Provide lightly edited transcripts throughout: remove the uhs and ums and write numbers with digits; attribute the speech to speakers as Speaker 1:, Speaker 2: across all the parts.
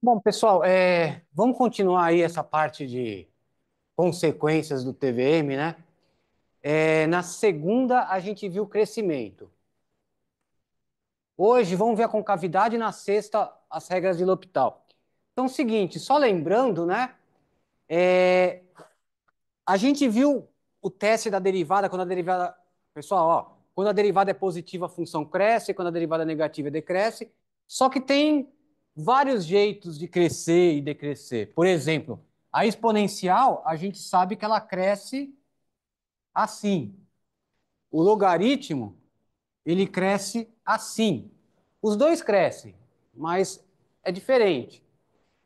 Speaker 1: Bom, pessoal, vamos continuar aí essa parte de consequências do TVM, né? Na segunda, a gente viu o crescimento. Hoje, vamos ver a concavidade, e na sexta, as regras de L'Hopital. Então, é o seguinte, só lembrando, né? é, a gente viu o teste da derivada, quando a derivada... Pessoal, ó, quando a derivada é positiva, a função cresce, quando a derivada é negativa, decresce. Só que tem vários jeitos de crescer e decrescer. Por exemplo, a exponencial, a gente sabe que ela cresce assim. O logaritmo, ele cresce assim. Os dois crescem, mas é diferente.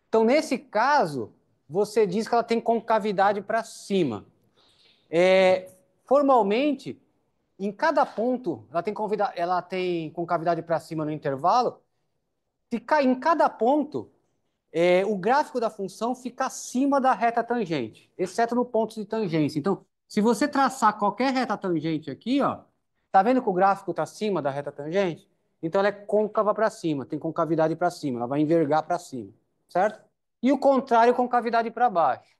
Speaker 1: Então, nesse caso, você diz que ela tem concavidade para cima. Formalmente, em cada ponto, ela tem concavidade para cima no intervalo. Em cada ponto, o gráfico da função fica acima da reta tangente, exceto no ponto de tangência. Então, se você traçar qualquer reta tangente aqui, ó, tá vendo que o gráfico está acima da reta tangente? Então, ela é côncava para cima, tem concavidade para cima, ela vai envergar para cima, certo? E o contrário, concavidade para baixo.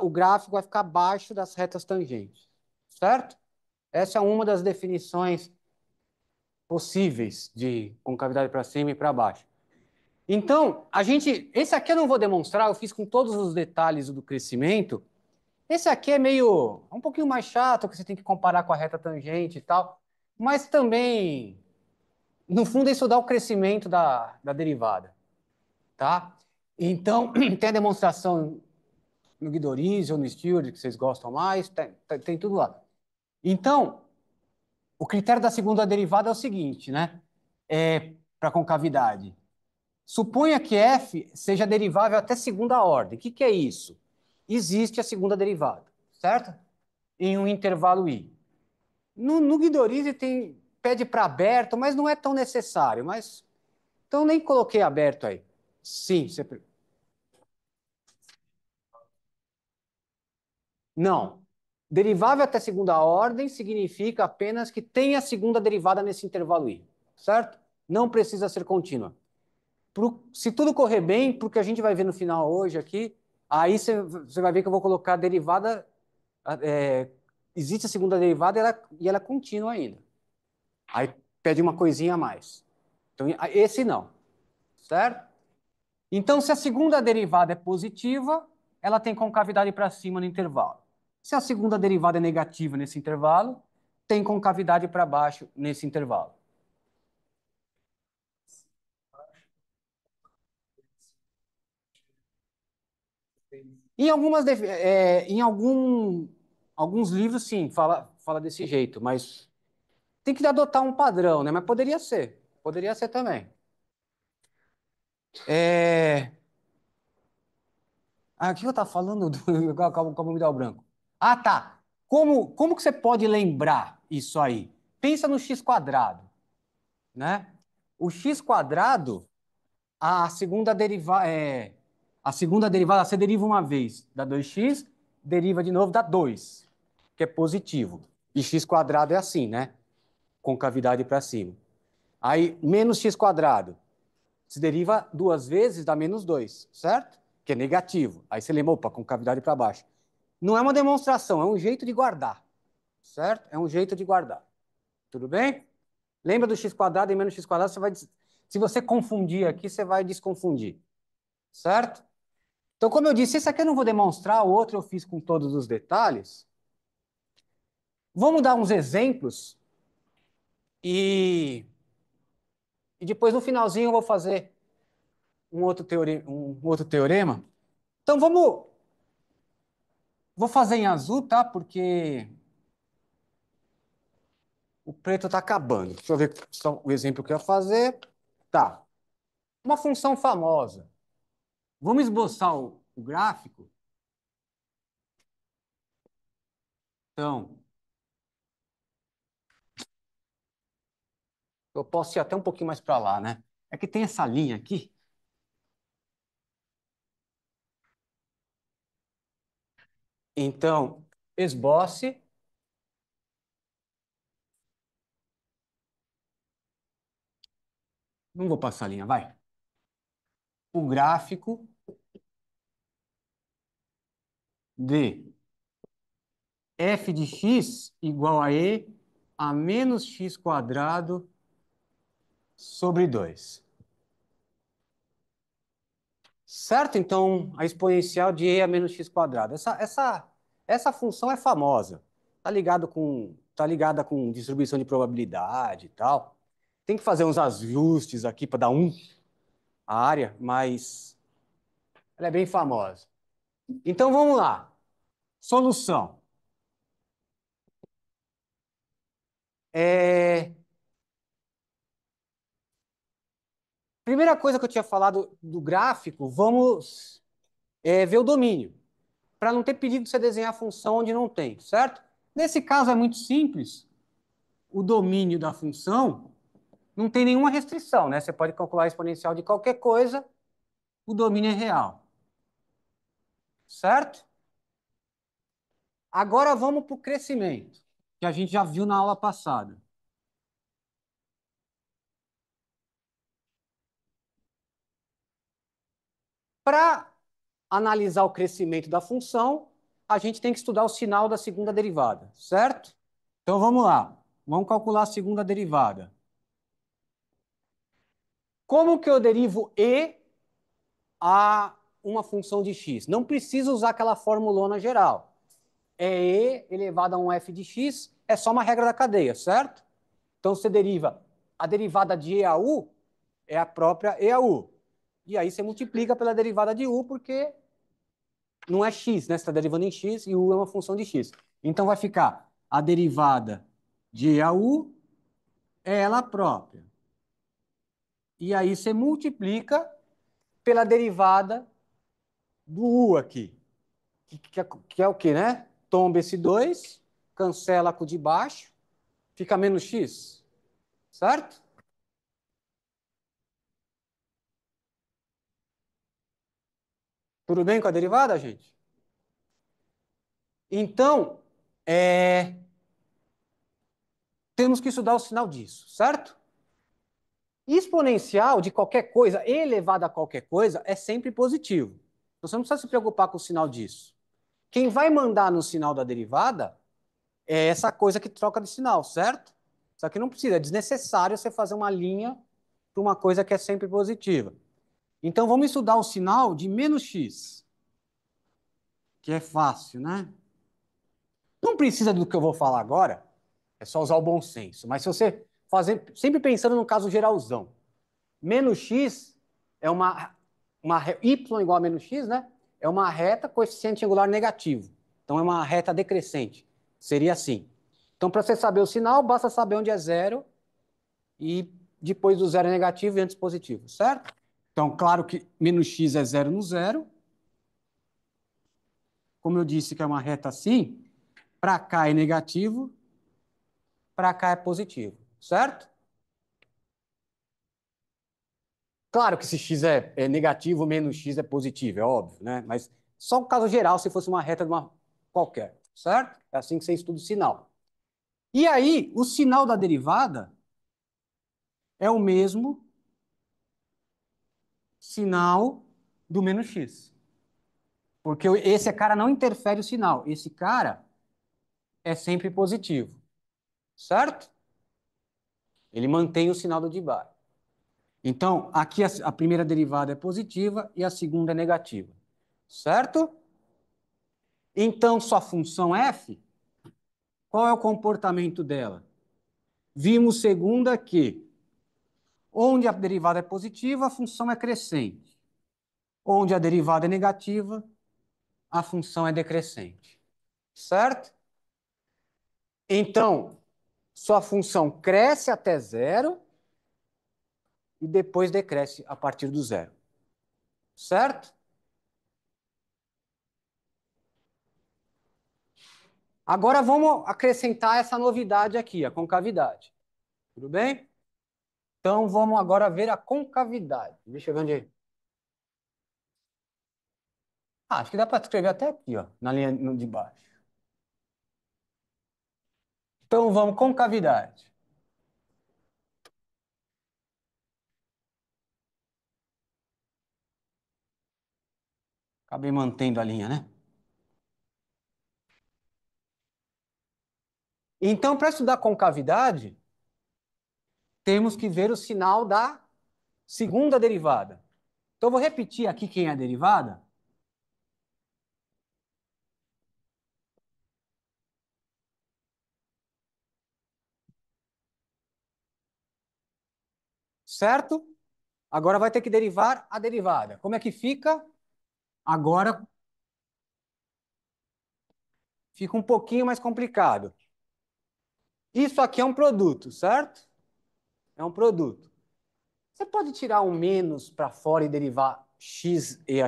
Speaker 1: O gráfico vai ficar abaixo das retas tangentes, certo? Essa é uma das definições possíveis de concavidade para cima e para baixo. Então, esse aqui eu não vou demonstrar, eu fiz com todos os detalhes do crescimento. Esse aqui é um pouquinho mais chato, porque você tem que comparar com a reta tangente e tal, mas também, no fundo, é estudar o crescimento da derivada, tá? Então, tem a demonstração no Guidorizi ou no Stewart, que vocês gostam mais, tem tudo lá. Então, o critério da segunda derivada é o seguinte, né? Para concavidade. Suponha que f seja derivável até segunda ordem. O que é isso? Existe a segunda derivada, certo? Em um intervalo i. No Guidorizi pede para aberto, mas não é tão necessário. Então nem coloquei aberto aí. Sim, não. Derivável até segunda ordem significa apenas que tem a segunda derivada nesse intervalo i, certo? Não precisa ser contínua. Se tudo correr bem, porque a gente vai ver no final hoje aqui, aí você vai ver que eu vou colocar a derivada. é, Existe a segunda derivada e ela é contínua ainda. Aí pede uma coisinha a mais. Então, esse não, certo? Então, se a segunda derivada é positiva, ela tem concavidade para cima no intervalo. Se a segunda derivada é negativa nesse intervalo, tem concavidade para baixo nesse intervalo. Alguns livros, sim, fala desse jeito, mas tem que adotar um padrão, né? Mas poderia ser também. É... O que eu estava falando? Acabou me dar o branco. Ah, tá. Como que você pode lembrar isso aí? Pensa no x quadrado, né? O x quadrado, a segunda a segunda derivada, você deriva uma vez, dá 2x, deriva de novo, dá 2, que é positivo. E x quadrado é assim, né? Concavidade para cima. Aí, menos x quadrado. Se deriva duas vezes, dá menos 2, certo? Que é negativo. Aí você lembra, opa, concavidade para baixo. Não é uma demonstração, é um jeito de guardar, certo? É um jeito de guardar. Tudo bem? Lembra do x quadrado e menos x quadrado, se você confundir aqui, você vai desconfundir, certo? Então, como eu disse, esse aqui eu não vou demonstrar, o outro eu fiz com todos os detalhes. Vamos dar uns exemplos e, e depois no finalzinho eu vou fazer um outro teorema. Então vou fazer em azul, tá? Porque o preto está acabando. Deixa eu ver só o exemplo que eu ia fazer. Tá. Uma função famosa. Vamos esboçar o gráfico? Então, eu posso ir até um pouquinho mais para lá, né? É que tem essa linha aqui. Então, esboce. Não vou passar a linha, vai. o gráfico de f de x igual a e a menos x quadrado sobre 2. Certo? Então, a exponencial de e a menos x quadrado. Essa função é famosa. Tá ligada com distribuição de probabilidade e tal. Tem que fazer uns ajustes aqui para dar a área, mas ela é bem famosa. Então, vamos lá. Solução. É... Primeira coisa que eu tinha falado do gráfico, vamos ver o domínio, para não ter perigo de você desenhar a função onde não tem, certo? Nesse caso é muito simples. O domínio da função não tem nenhuma restrição, né? Você pode calcular a exponencial de qualquer coisa, o domínio é real, certo? Agora vamos para o crescimento, que a gente já viu na aula passada. Para analisar o crescimento da função, a gente tem que estudar o sinal da segunda derivada, certo? Então vamos lá. Vamos calcular a segunda derivada. Como que eu derivo e a uma função de x? Não precisa usar aquela formulona geral. É e elevado a um f de x, é só uma regra da cadeia, certo? Então você deriva a derivada de e a u é a própria e a u. E aí você multiplica pela derivada de u, porque não é x, né? Você está derivando em x e u é uma função de x. Então vai ficar a derivada de e a u é ela própria. E aí você multiplica pela derivada do u aqui, que é o quê, né? Tomba esse 2, cancela com o de baixo, fica menos x, certo? Tudo bem com a derivada, gente? Então, temos que estudar o sinal disso, certo? Exponencial de qualquer coisa, elevado a qualquer coisa, é sempre positivo. Então, você não precisa se preocupar com o sinal disso. Quem vai mandar no sinal da derivada é essa coisa que troca de sinal, certo? Só que não precisa, é desnecessário você fazer uma linha para uma coisa que é sempre positiva. Então, vamos estudar o sinal de menos x, que é fácil, né? Não precisa do que eu vou falar agora, é só usar o bom senso. Mas se você fazer, sempre pensando no caso geralzão, menos x é y igual a menos x, né? É uma reta coeficiente angular negativo. Então é uma reta decrescente. Seria assim. Então, para você saber o sinal, basta saber onde é zero e depois do zero é negativo e antes positivo, certo? Então, claro que menos x é zero no zero. Como eu disse que é uma reta assim, para cá é negativo, para cá é positivo, certo? Claro que se x é negativo, menos x é positivo, é óbvio, né? Mas só o caso geral, se fosse uma reta de uma qualquer, certo? É assim que você estuda o sinal. E aí, o sinal da derivada é o mesmo sinal do menos x. Porque esse cara não interfere o sinal. Esse cara é sempre positivo, certo? Ele mantém o sinal do de baixo. Então, aqui a primeira derivada é positiva e a segunda é negativa, certo? Então, sua função f, qual é o comportamento dela? Vimos segunda que, onde a derivada é positiva, a função é crescente. Onde a derivada é negativa, a função é decrescente. Certo? Então, sua função cresce até zero e depois decresce a partir do zero. Certo? Agora vamos acrescentar essa novidade aqui, a concavidade. Tudo bem? Então vamos agora ver a concavidade. Deixa eu ver onde. Ah, acho que dá para escrever até aqui, ó, na linha de baixo. Então vamos concavidade. Acabei mantendo a linha, né? Então, para estudar concavidade, temos que ver o sinal da segunda derivada. Então, eu vou repetir aqui quem é a derivada. Certo? Agora vai ter que derivar a derivada. Como é que fica? Agora fica um pouquinho mais complicado. Isso aqui é um produto, certo? É um produto. Você pode tirar um menos para fora e derivar x e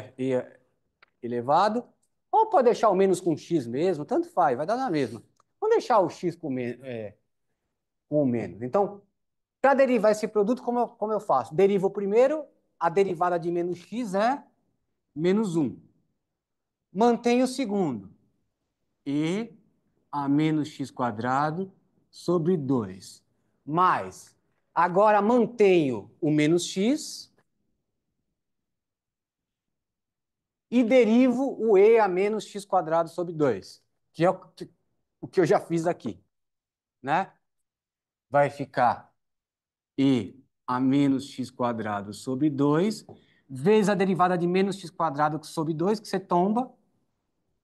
Speaker 1: elevado, ou pode deixar o menos com x mesmo, tanto faz, vai dar na mesma. Vamos deixar o x com o menos. Então, para derivar esse produto, como eu faço? Derivo o primeiro, a derivada de menos x é menos um. Mantenho o segundo. E a menos x quadrado sobre 2. Mais, agora mantenho o menos x e derivo o e a menos x quadrado sobre 2, que é o que eu já fiz aqui, né? Vai ficar e a menos x quadrado sobre 2 vezes a derivada de menos x quadrado sobre 2 que você tomba,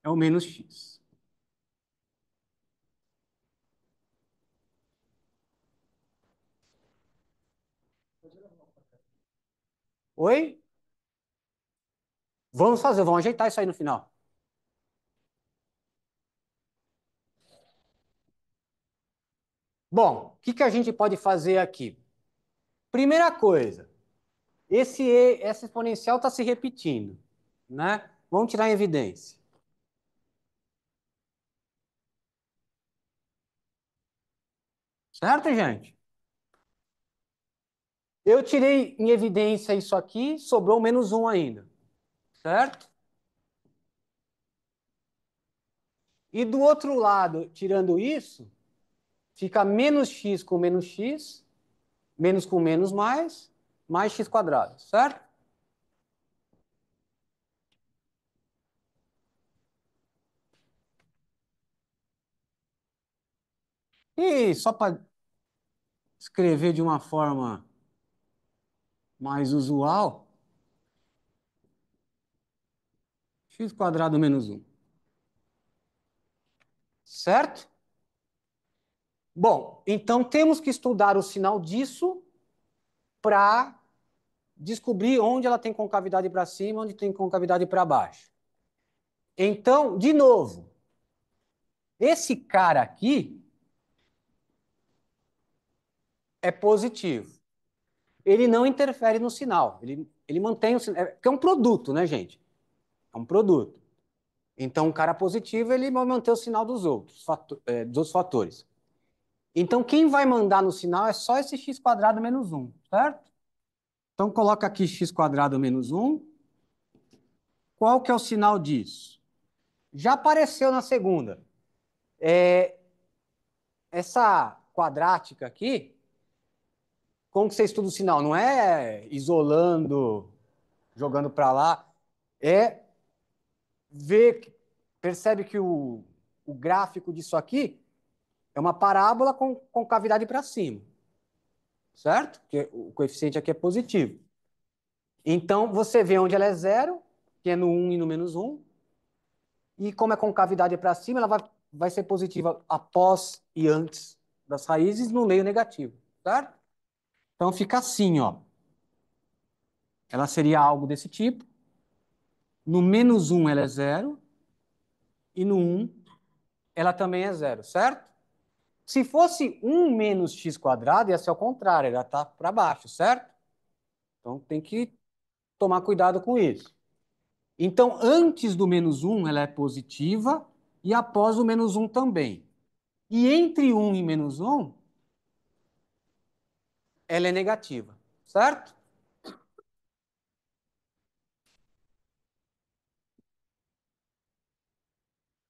Speaker 1: é o menos x. Oi? Vamos ajeitar isso aí no final. Bom, o que a gente pode fazer aqui? Primeira coisa, essa exponencial está se repetindo, né? Vamos tirar em evidência. Certo, gente? Eu tirei em evidência isso aqui, sobrou menos um ainda, certo? E do outro lado, tirando isso, fica menos x com menos x, menos com menos mais x quadrado, certo? E só para escrever de uma forma mais usual, x quadrado menos um, certo? Bom, então temos que estudar o sinal disso para descobrir onde ela tem concavidade para cima, onde tem concavidade para baixo. Então, de novo, esse cara aqui é positivo. Ele não interfere no sinal. Ele mantém o sinal. Porque é um produto, né, gente? É um produto. Então, um cara positivo, ele vai manter o sinal dos outros fatores. Então, quem vai mandar no sinal é só esse x quadrado menos um, certo? Então, coloca aqui x quadrado menos um. Qual que é o sinal disso? Já apareceu na segunda. Essa quadrática aqui, como que você estuda o sinal? Não é isolando, jogando para lá, é ver, percebe que o gráfico disso aqui é uma parábola com cavidade para cima, certo? Porque o coeficiente aqui é positivo. Então, você vê onde ela é zero, que é no um e no menos um, e como é concavidade para cima, ela vai ser positiva após e antes das raízes no meio negativo, certo? Então fica assim, ó. Ela seria algo desse tipo. No menos um ela é zero. E no um ela também é zero, certo? Se fosse um menos x quadrado, ia ser ao contrário, ela está para baixo, certo? Então tem que tomar cuidado com isso. Então, antes do menos um ela é positiva e após o menos um também. E entre um e menos um ela é negativa, certo?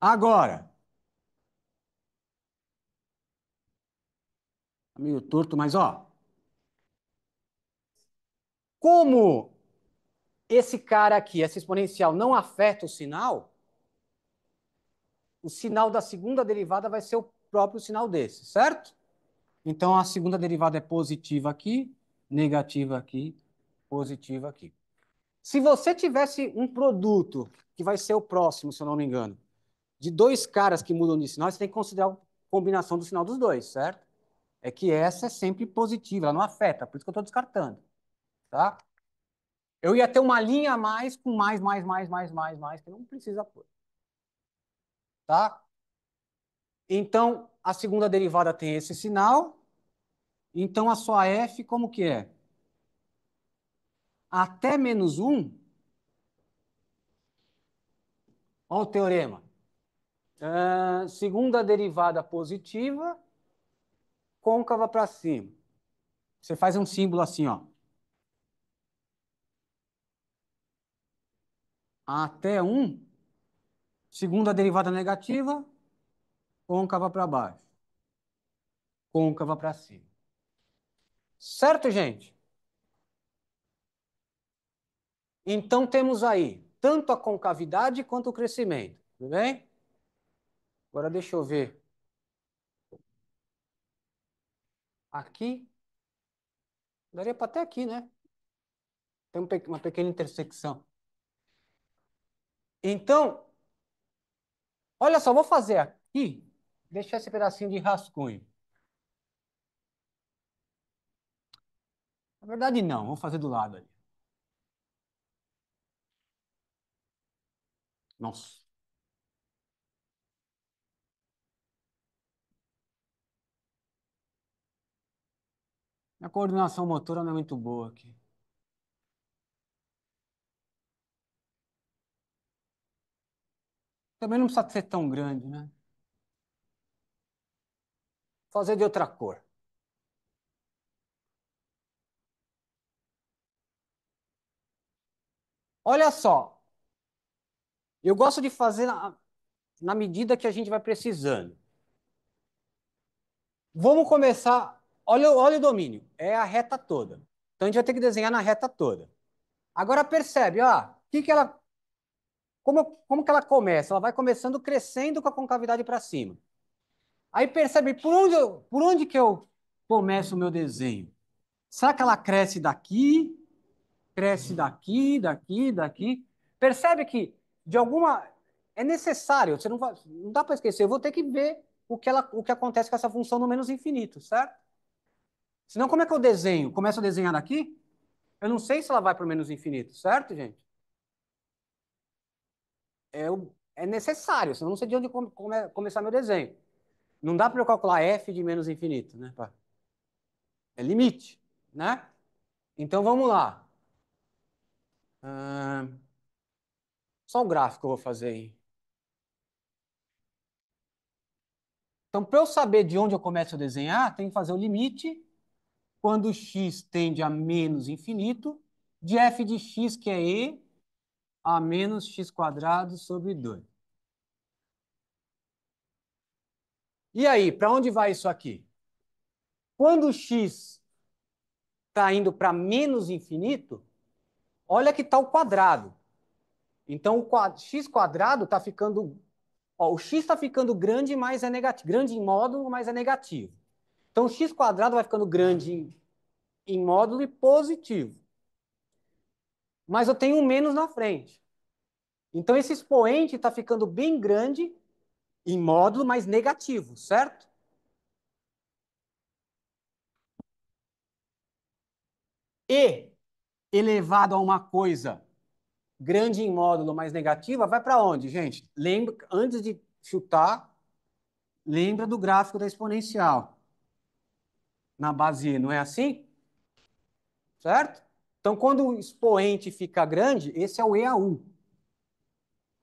Speaker 1: Agora, tá meio torto, mas ó, como esse cara aqui, essa exponencial, não afeta o sinal da segunda derivada vai ser o próprio sinal desse, certo? Então, a segunda derivada é positiva aqui, negativa aqui, positiva aqui. Se você tivesse um produto, que vai ser o próximo, se eu não me engano, de dois caras que mudam de sinal, você tem que considerar a combinação do sinal dos dois, certo? É que essa é sempre positiva, ela não afeta, por isso que eu estou descartando, tá? Eu ia ter uma linha a mais com mais, que não precisa pôr, tá? Então, a segunda derivada tem esse sinal, então a sua f como que é? Até menos um, olha o teorema. Segunda derivada positiva, côncava para cima. Você faz um símbolo assim, ó. Até um, segunda derivada negativa, côncava para baixo, côncava para cima. Certo, gente? Então temos aí tanto a concavidade quanto o crescimento, tudo bem? Agora deixa eu ver. Aqui, daria para até aqui, né? Tem uma pequena intersecção. Então, olha só, vou fazer aqui, deixar esse pedacinho de rascunho. Na verdade, não, vou fazer do lado ali. Nossa, a coordenação motora não é muito boa aqui. Também não precisa ser tão grande, né? Vou fazer de outra cor. Olha só, eu gosto de fazer na medida que a gente vai precisando. Vamos começar. Olha o domínio. É a reta toda. Então a gente vai ter que desenhar na reta toda. Agora percebe, ó, como que ela começa? Ela vai começando crescendo com a concavidade para cima. Aí percebe por onde que eu começo o meu desenho? Será que ela cresce daqui? Percebe que de alguma é necessário, você não dá para esquecer, eu vou ter que ver o que acontece com essa função no menos infinito, certo? Senão, como é que eu desenho? Começo a desenhar daqui? Eu não sei se ela vai para o menos infinito, certo, gente? É necessário, senão eu não sei de onde começar meu desenho. Não dá para eu calcular f de menos infinito, né? É limite, né? Então vamos lá. Ah, só o gráfico que eu vou fazer aí. Então, para eu saber de onde eu começo a desenhar, tem que fazer o limite quando x tende a menos infinito, de f de x, que é e, a menos x quadrado sobre 2. E aí, para onde vai isso aqui? Quando o x está indo para menos infinito, olha que está o quadrado. Então, x quadrado está ficando. Ó, o x está ficando grande, mas é negativo. Grande em módulo, mas é negativo. Então, o x quadrado vai ficando grande em módulo e positivo. Mas eu tenho um menos na frente. Então, esse expoente está ficando bem grande em módulo, mas negativo, certo? E elevado a uma coisa grande em módulo, mas negativa, vai para onde, gente? Lembra, antes de chutar, lembra do gráfico da exponencial na base E, não é assim? Certo? Então, quando o expoente fica grande, esse é o EAU.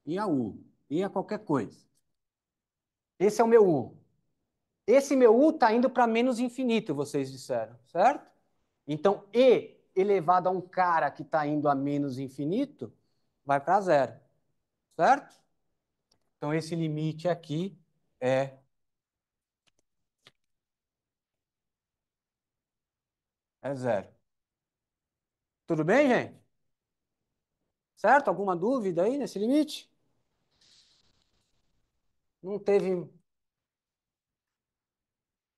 Speaker 1: EAU. E é qualquer coisa. Esse é o meu U. Esse meu U está indo para menos infinito, vocês disseram, certo? Então, E elevado a um cara que está indo a menos infinito, vai para zero, certo? Então, esse limite aqui é, é zero. Tudo bem, gente? Certo? Alguma dúvida aí nesse limite? Não teve.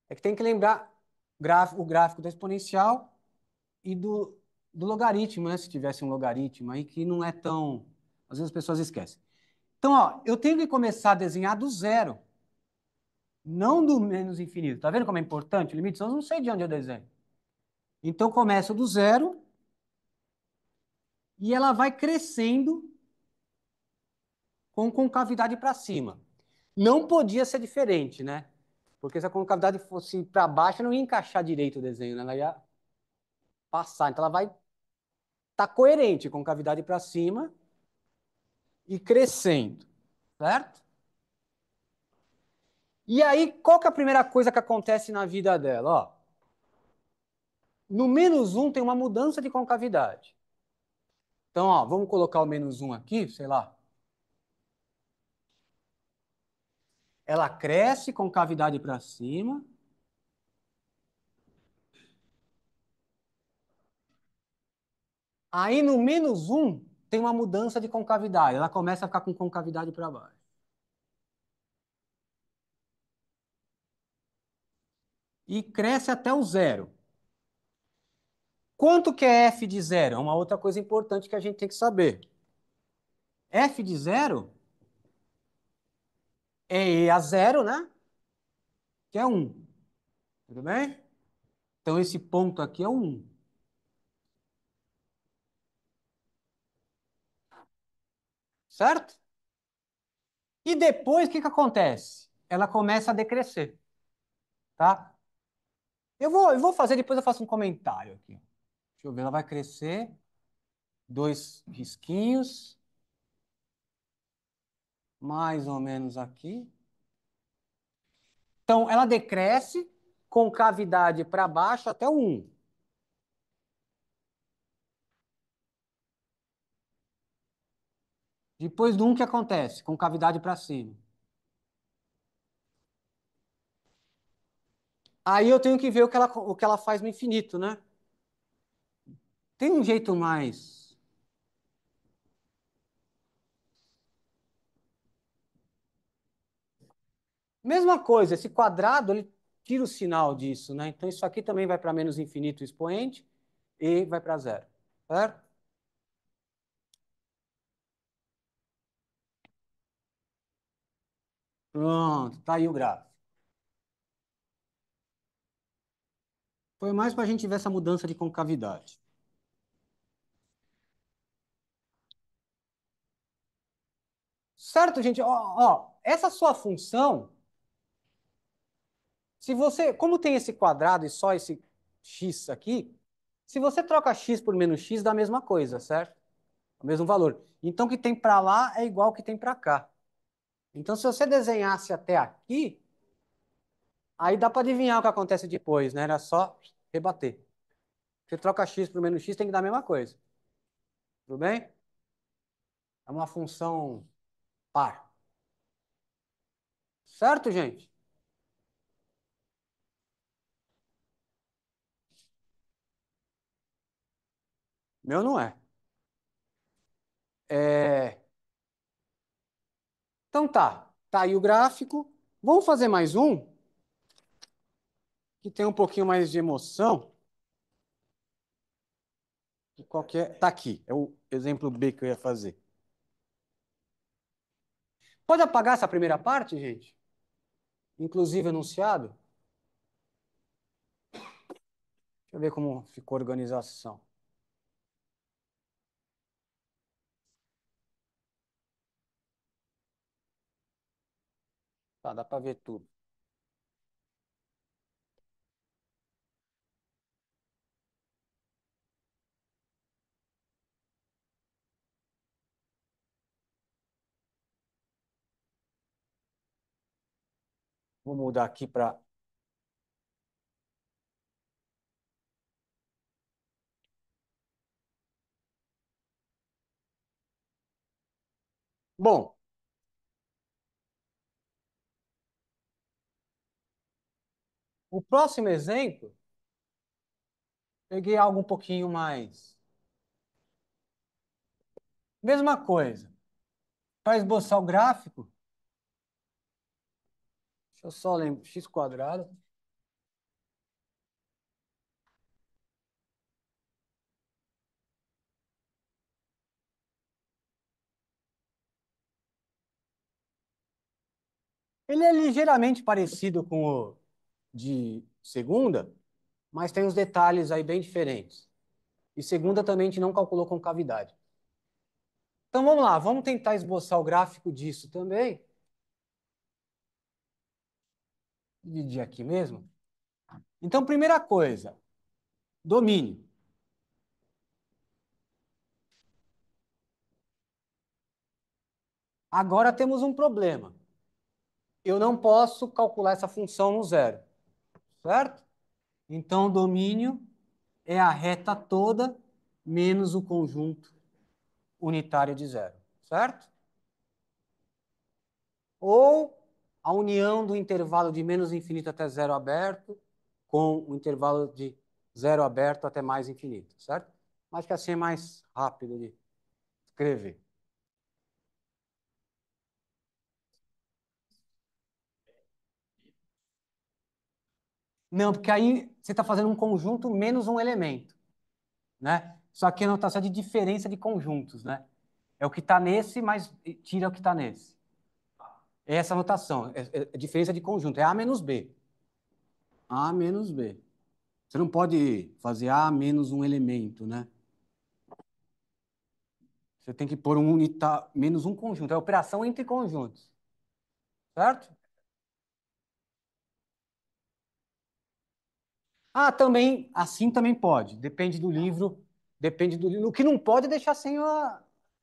Speaker 1: É que tem que lembrar o gráfico da exponencial e do logaritmo, né? Se tivesse um logaritmo aí que não é tão. Às vezes as pessoas esquecem. Então, ó, eu tenho que começar a desenhar do zero, não do menos infinito. Tá vendo como é importante o limite? Senão eu não sei de onde eu desenho. Então, eu começo do zero e ela vai crescendo com concavidade para cima. Não podia ser diferente, né? Porque se a concavidade fosse para baixo, não ia encaixar direito o desenho, né? Ela ia passar. Então, ela vai estar coerente, concavidade para cima e crescendo, certo? E aí, qual que é a primeira coisa que acontece na vida dela? Ó, no menos um tem uma mudança de concavidade. Então, ó, vamos colocar o menos um aqui, sei lá. Ela cresce com cavidade para cima. Aí no menos um tem uma mudança de concavidade. Ela começa a ficar com concavidade para baixo. E cresce até o zero. Quanto que é f de zero? É uma outra coisa importante que a gente tem que saber. F de zero é e a zero, né? Que é um. Tudo bem? Então esse ponto aqui é o 1. Certo? E depois, o que que acontece? Ela começa a decrescer, tá? Eu vou fazer, depois eu faço um comentário aqui. Deixa eu ver, ela vai crescer. Dois risquinhos. Mais ou menos aqui. Então, ela decresce com cavidade para baixo até o 1. Depois do 1, o que acontece? Com cavidade para cima. Aí eu tenho que ver o que ela faz no infinito, né? Tem um jeito mais. Mesma coisa, esse quadrado, ele tira o sinal disso, né? Então, isso aqui também vai para menos infinito o expoente e vai para zero. Certo? Pronto, tá aí o gráfico. Foi mais para a gente ver essa mudança de concavidade. Certo, gente? Ó, essa sua função, se você, como tem esse quadrado e só esse x aqui, se você troca x por menos x, dá a mesma coisa, certo? O mesmo valor. Então, o que tem para lá é igual ao que tem para cá. Então, se você desenhasse até aqui, aí dá para adivinhar o que acontece depois, né? Era só rebater. Você troca x por menos x, tem que dar a mesma coisa. Tudo bem? É uma função par. Certo, gente? Meu não é. É... Então tá. Tá aí o gráfico. Vamos fazer mais um, que tem um pouquinho mais de emoção. Que qualquer... Tá aqui. É o exemplo B que eu ia fazer. Pode apagar essa primeira parte, gente? Inclusive enunciado? Deixa eu ver como ficou a organização. Tá, dá para ver tudo. Vou mudar aqui para... Bom, o próximo exemplo, peguei algo um pouquinho mais... Mesma coisa. Para esboçar o gráfico, deixa eu só lembrar, x quadrado. Ele é ligeiramente parecido com o de segunda, mas tem uns detalhes aí bem diferentes. E segunda também a gente não calculou concavidade. Então vamos lá, vamos tentar esboçar o gráfico disso também. Dividir aqui mesmo. Então, primeira coisa, domínio. Agora temos um problema. Eu não posso calcular essa função no zero, certo? Então, o domínio é a reta toda menos o conjunto unitário de zero, certo? Ou a união do intervalo de menos infinito até zero aberto com o intervalo de zero aberto até mais infinito, certo? Mas que assim é mais rápido de escrever. Não, porque aí você está fazendo um conjunto menos um elemento, né? Só que a notação é de diferença de conjuntos, né? É o que está nesse, mas tira o que está nesse. É essa notação, é diferença de conjunto, é A menos B. A menos B. Você não pode fazer A menos um elemento, né? Você tem que pôr um menos um conjunto. É operação entre conjuntos, certo? Ah, também, assim também pode. Depende do livro, depende do livro. O que não pode é deixar sem o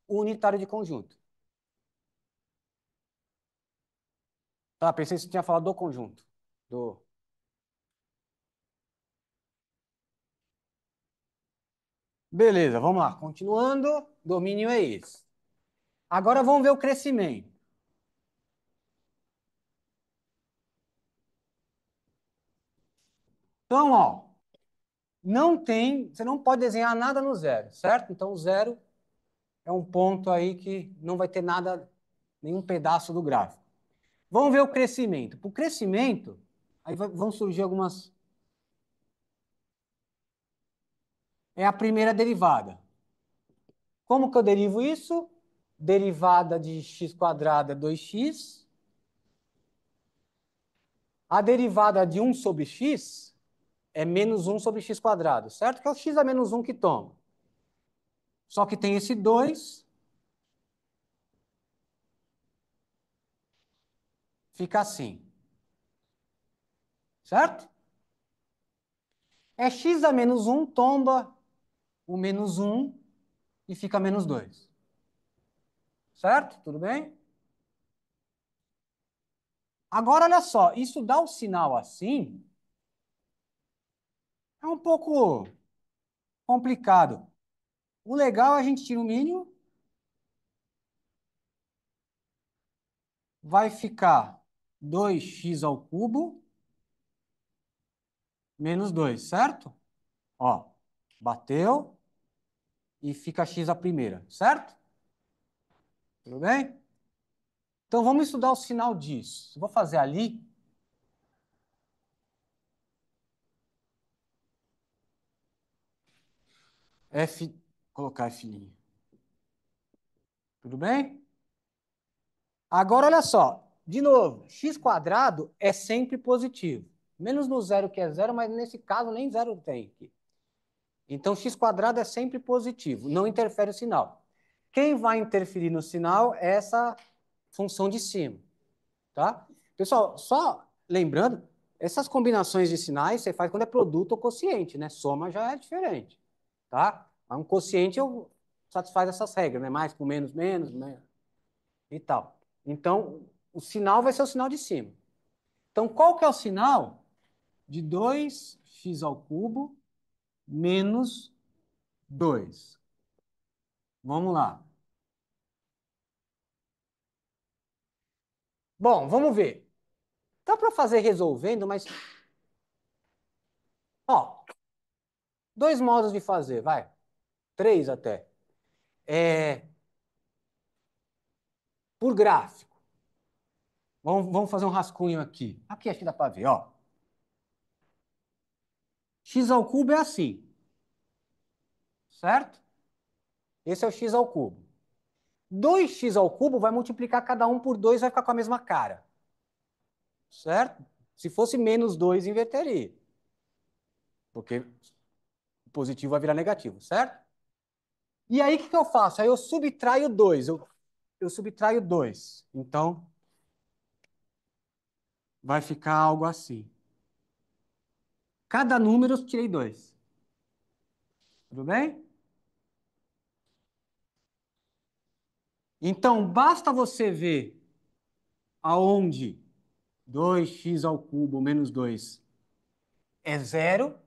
Speaker 1: unitário de conjunto. Tá, pensei que você tinha falado do conjunto. Do... Beleza, vamos lá. Continuando, domínio é esse. Agora vamos ver o crescimento. Então, ó, não tem, você não pode desenhar nada no zero, certo? Então, o zero é um ponto aí que não vai ter nada, nenhum pedaço do gráfico. Vamos ver o crescimento. Para o crescimento, aí vão surgir algumas. É a primeira derivada. Como que eu derivo isso? Derivada de x quadrado é 2x. A derivada de 1 sobre x é menos 1 sobre x quadrado, certo? Que é o x a menos 1 que toma. Só que tem esse 2, fica assim, certo? É x a menos 1, tomba o menos 1 e fica menos 2. Certo? Tudo bem? Agora, olha só, isso dá o sinal assim, é um pouco complicado. O legal é a gente tira o mínimo, vai ficar 2x ao cubo menos 2, certo? Ó, bateu e fica x a primeira, certo? Tudo bem? Então vamos estudar o sinal disso. Eu vou fazer ali. F, colocar F'. Tudo bem? Agora olha só, de novo, x quadrado é sempre positivo. Menos no zero que é zero, mas nesse caso nem zero tem aqui. Então x quadrado é sempre positivo, não interfere o sinal. Quem vai interferir no sinal é essa função de cima, tá? Pessoal, só lembrando, essas combinações de sinais você faz quando é produto ou quociente, né? Soma já é diferente, tá? Mas um quociente eu satisfaz essas regras, né? Mais com menos, menos, né? E tal. Então, o sinal vai ser o sinal de cima. Então, qual que é o sinal de 2x ao cubo menos 2? Vamos lá. Bom, vamos ver. Dá para fazer resolvendo, mas ó, dois modos de fazer, vai. Três até. É, por gráfico. Vamos fazer um rascunho aqui. Aqui acho que dá para ver, ó. X ao cubo é assim, certo? Esse é o x ao cubo. 2x ao cubo vai multiplicar cada um por 2, vai ficar com a mesma cara. Certo? Se fosse menos 2, inverteria. Porque o positivo vai virar negativo, certo? E aí, o que eu faço? Aí eu subtraio 2. Eu subtraio 2. Então, vai ficar algo assim. Cada número eu tirei 2. Tudo bem? Então, basta você ver aonde 2x ao cubo menos 2 é zero,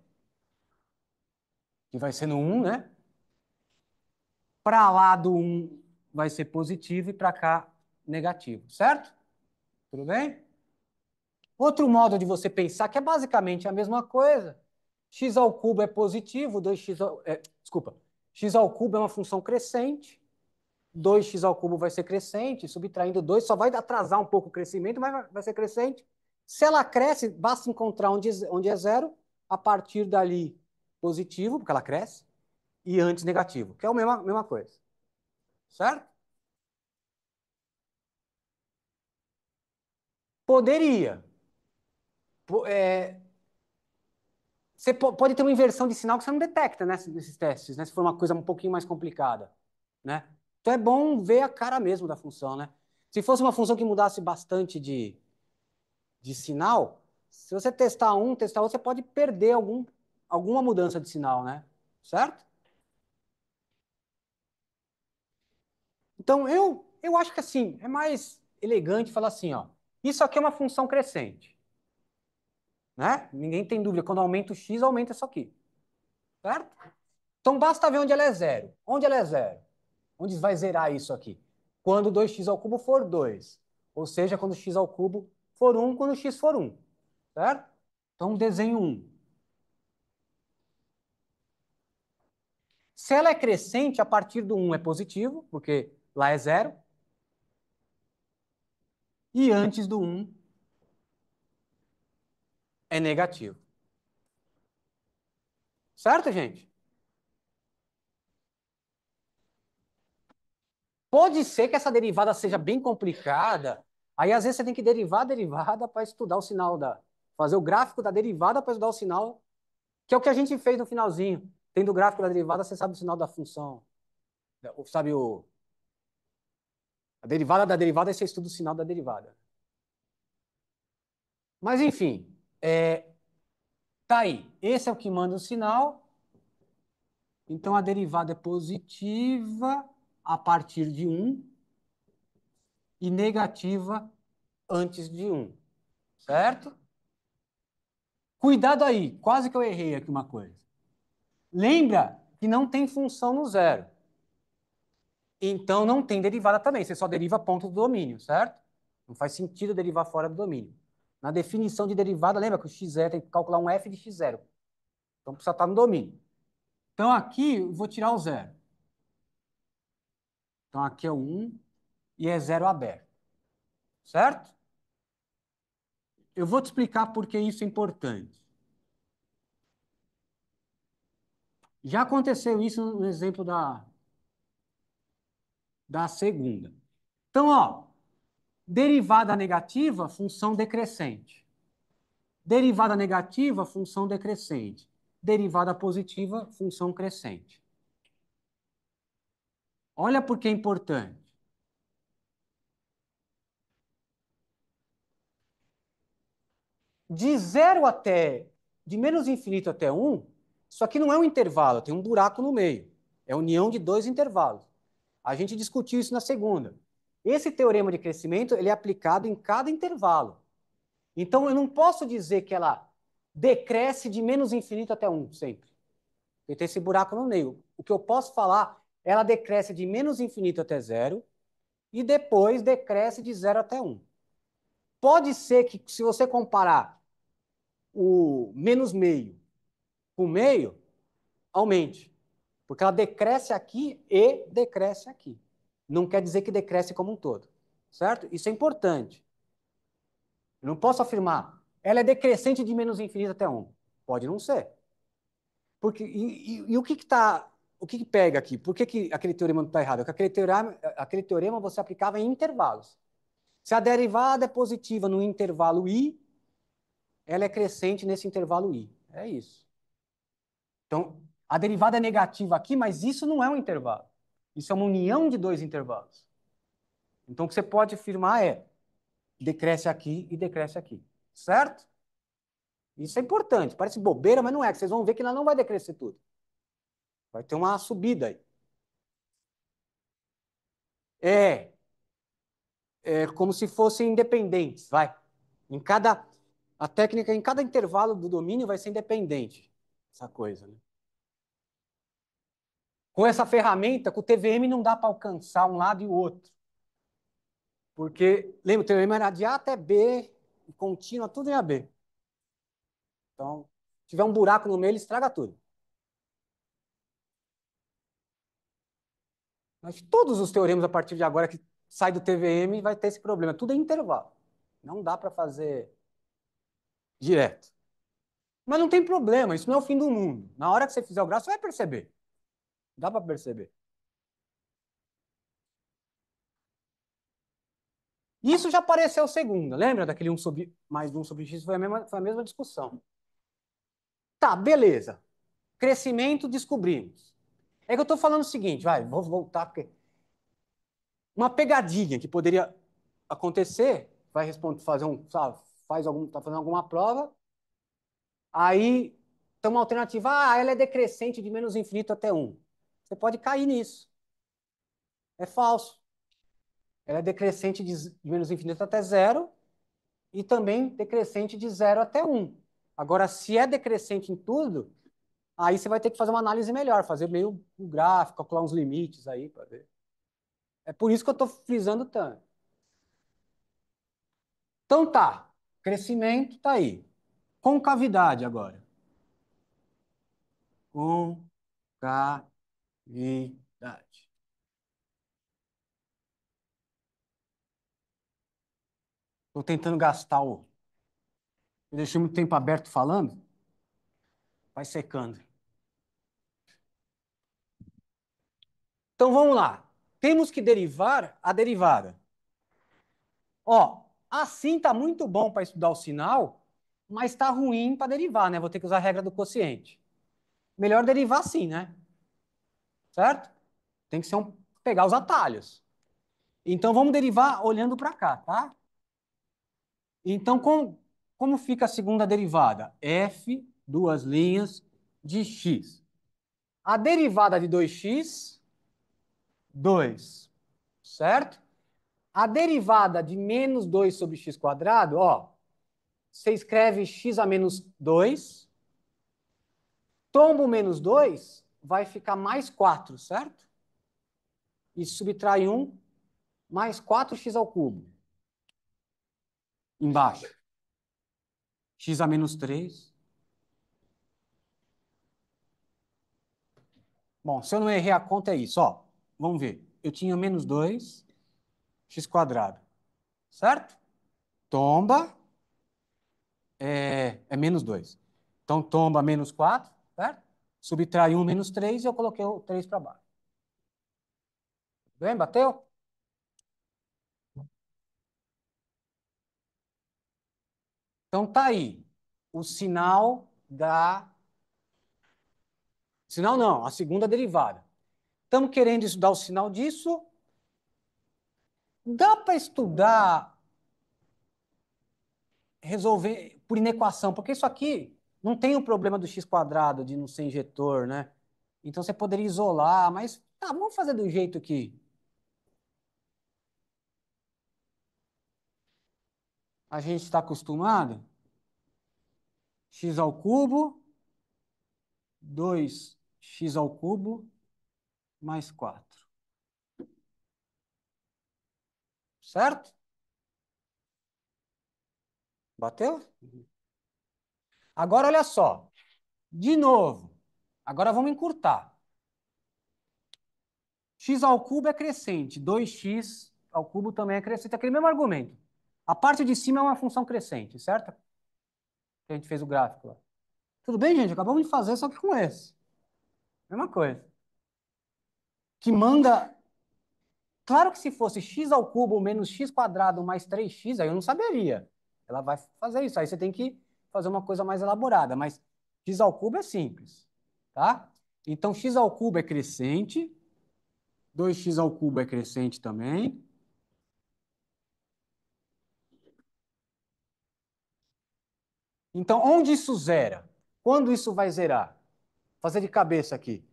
Speaker 1: que vai ser no 1, né? Para lá do 1 vai ser positivo e para cá negativo, certo? Tudo bem? Outro modo de você pensar, que é basicamente a mesma coisa, x ao cubo é positivo, 2x desculpa, x ao cubo é uma função crescente, 2x ao cubo vai ser crescente, subtraindo 2 só vai atrasar um pouco o crescimento, mas vai ser crescente. Se ela cresce, basta encontrar onde é zero, a partir dali positivo, porque ela cresce, e antes negativo, que é a mesma coisa. Certo? Poderia. Você pode ter uma inversão de sinal que você não detecta, né, nesses testes, né, se for uma coisa um pouquinho mais complicada, né? Então é bom ver a cara mesmo da função, né? Se fosse uma função que mudasse bastante de sinal, se você testar um, testar outro, você pode perder alguma mudança de sinal, né? Certo? Então eu acho que assim, é mais elegante falar assim, ó, isso aqui é uma função crescente, né? Ninguém tem dúvida, quando aumenta o x, aumenta isso aqui, certo? Então basta ver onde ela é zero. Onde ela é zero? Onde vai zerar isso aqui? Quando 2x ao cubo for 2. Ou seja, quando x ao cubo for 1, quando x for 1. Certo? Então, desenho 1. Se ela é crescente, a partir do 1 é positivo, porque lá é zero. E antes do 1 é negativo. Certo, gente? Pode ser que essa derivada seja bem complicada. Aí, às vezes, você tem que derivar a derivada para estudar o sinal da... Fazer o gráfico da derivada para estudar o sinal, que é o que a gente fez no finalzinho. Tendo o gráfico da derivada, você sabe o sinal da função. Sabe a derivada da derivada, aí você estuda o sinal da derivada. Mas, enfim, tá aí. Esse é o que manda o sinal. Então, a derivada é positiva a partir de 1 e negativa antes de 1. Certo? Cuidado aí, quase que eu errei aqui uma coisa. Lembra que não tem função no zero. Então, não tem derivada também. Você só deriva ponto do domínio, certo? Não faz sentido derivar fora do domínio. Na definição de derivada, lembra que o x0 tem que calcular um f de x0. Então, precisa estar no domínio. Então, aqui, eu vou tirar o zero. Então, aqui é o 1 e é zero aberto. Certo? Eu vou te explicar por que isso é importante. Já aconteceu isso no exemplo da segunda. Então, ó, derivada negativa, função decrescente. Derivada negativa, função decrescente. Derivada positiva, função crescente. Olha por que é importante. De zero até, de menos infinito até 1, isso aqui não é um intervalo, tem um buraco no meio. É a união de dois intervalos. A gente discutiu isso na segunda. Esse teorema de crescimento ele é aplicado em cada intervalo. Então, eu não posso dizer que ela decresce de menos infinito até 1 sempre. Porque tem esse buraco no meio. O que eu posso falar, ela decresce de menos infinito até zero e depois decresce de 0 até 1. Pode ser que, se você comparar o menos meio com meio, aumente. Porque ela decresce aqui e decresce aqui. Não quer dizer que decresce como um todo. certo? Isso é importante. Eu não posso afirmar, ela é decrescente de menos infinito até 1. Pode não ser. Porque, e o que está, o que pega aqui? Por que aquele teorema não está errado? Porque aquele teorema você aplicava em intervalos. Se a derivada é positiva no intervalo i, ela é crescente nesse intervalo i. É isso. Então, a derivada é negativa aqui, mas isso não é um intervalo. Isso é uma união de dois intervalos. Então, o que você pode afirmar é decresce aqui e decresce aqui. Certo? Isso é importante. Parece bobeira, mas não é. Vocês vão ver que ela não vai decrescer tudo. Vai ter uma subida aí. É, é como se fossem independentes, vai. A técnica, em cada intervalo do domínio vai ser independente. Essa coisa, né? Com essa ferramenta, com o TVM, não dá para alcançar um lado e o outro. Porque, lembra, o teorema era de A até B, contínua, tudo em AB. Então, se tiver um buraco no meio, ele estraga tudo. Mas todos os teoremas, a partir de agora, que sai do TVM, vai ter esse problema. Tudo é intervalo. Não dá para fazer direto. Mas não tem problema, isso não é o fim do mundo. Na hora que você fizer o gráfico, você vai perceber. Dá para perceber. Isso já apareceu segunda. Lembra daquele 1 sobre, mais 1 sobre x? Foi a mesma discussão. Tá, beleza. Crescimento, descobrimos. É que eu estou falando o seguinte, vai, vou voltar, porque uma pegadinha que poderia acontecer, vai responder, fazer um, sabe, tá fazendo alguma prova, aí tem uma alternativa, ela é decrescente de menos infinito até 1. Você pode cair nisso. É falso. Ela é decrescente de menos infinito até 0 e também decrescente de 0 até 1. Agora, se é decrescente em tudo, aí você vai ter que fazer uma análise melhor, fazer meio um gráfico, calcular uns limites aí para ver. É por isso que eu estou frisando tanto. Então tá, crescimento tá aí. Concavidade agora. Concavidade. Estou tentando gastar o. Eu deixei muito tempo aberto falando, vai secando. Então vamos lá. Temos que derivar a derivada. Ó, assim tá muito bom para estudar o sinal, mas tá ruim para derivar, né? Vou ter que usar a regra do quociente. Melhor derivar assim, né? Certo? Tem que ser pegar os atalhos. Então vamos derivar olhando para cá, tá? Então como fica a segunda derivada? F, duas linhas, de x. A derivada de 2x, 2, certo? A derivada de menos 2 sobre x quadrado, ó, você escreve x a menos 2, tombo menos 2, vai ficar mais 4, certo? E subtrai 1, mais 4x ao cubo. Embaixo. X a menos 3. Bom, se eu não errei a conta, é isso, ó. Vamos ver. Eu tinha menos 2, x quadrado, certo? Tomba é menos 2. Então, tomba menos 4, certo? Subtrai 1 menos 3 e eu coloquei o 3 para baixo. Bem, bateu? Então, tá aí o sinal da... Sinal não, a segunda derivada. Estamos querendo estudar o sinal disso. Dá para estudar, resolver por inequação, porque isso aqui não tem o problema do x quadrado, de não ser injetor, né? Então, você poderia isolar, mas tá, vamos fazer do jeito que a gente está acostumado. X ao cubo, 2x ao cubo, mais 4. Certo? Bateu? Agora, olha só. De novo. Agora vamos encurtar. X ao cubo é crescente. 2x ao cubo também é crescente. Aquele mesmo argumento. A parte de cima é uma função crescente, certo? Que a gente fez o gráfico lá. Tudo bem, gente? Acabamos de fazer, só que com esse. Mesma coisa. Que manda. Claro que se fosse x ao cubo menos x quadrado mais 3x, aí eu não saberia. Ela vai fazer isso. Aí você tem que fazer uma coisa mais elaborada. Mas x ao cubo é simples. Tá? Então, x ao cubo é crescente. 2x ao cubo é crescente também. Então, onde isso zera? Quando isso vai zerar? Fazer de cabeça aqui.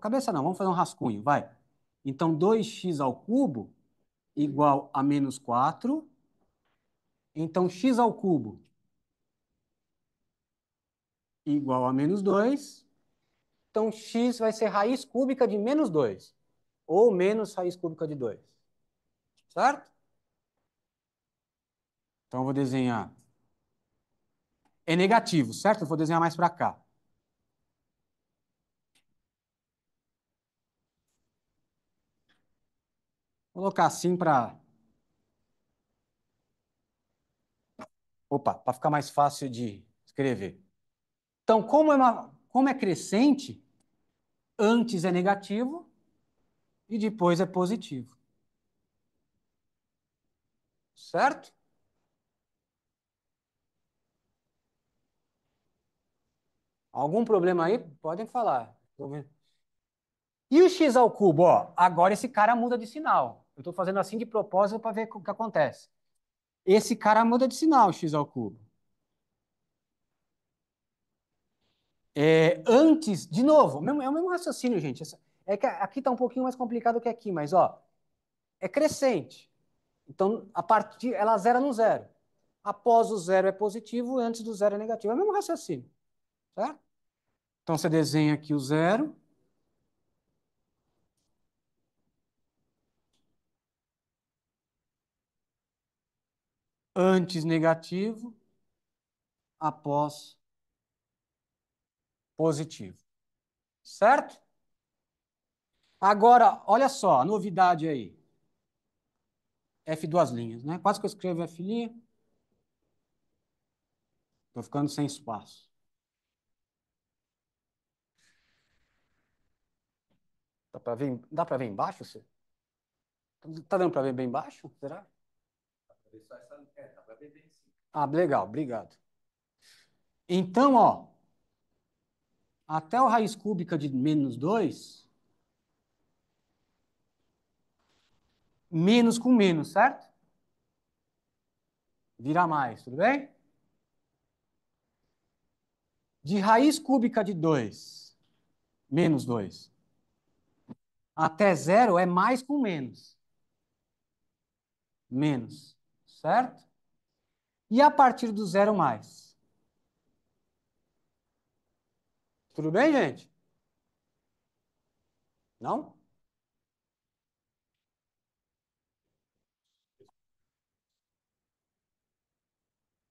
Speaker 1: Cabeça não, vamos fazer um rascunho, vai. Então, 2x ao cubo igual a menos 4. Então, x ao cubo igual a menos 2. Então, x vai ser raiz cúbica de menos 2. Ou menos raiz cúbica de 2. Certo? Então, eu vou desenhar. É negativo, certo? Eu vou desenhar mais para cá. Vou colocar assim para... Opa, para ficar mais fácil de escrever. Então, como é crescente, antes é negativo e depois é positivo. Certo? Algum problema aí? Podem falar. E o x ao cubo? Ó, agora esse cara muda de sinal. Eu estou fazendo assim de propósito para ver o que acontece. Esse cara muda de sinal, x ao cubo. Antes, de novo, é o mesmo raciocínio, gente. É que aqui está um pouquinho mais complicado que aqui, mas ó, é crescente. Então, a partir, ela zera no zero. Após o zero é positivo, antes do zero é negativo. É o mesmo raciocínio, certo? Então, você desenha aqui o zero. Antes negativo, após positivo. Certo? Agora, olha só, a novidade aí. F duas linhas, né? Quase que eu escrevo F linha. Estou ficando sem espaço. Dá para ver embaixo? Tá dando para ver bem embaixo? Será? Ah, legal, obrigado. Então, ó, até o raiz cúbica de menos 2, menos com menos, certo? Vira mais, tudo bem? De raiz cúbica de 2, menos 2, até zero é mais com menos. Menos, certo? E a partir do zero mais. Tudo bem, gente? Não?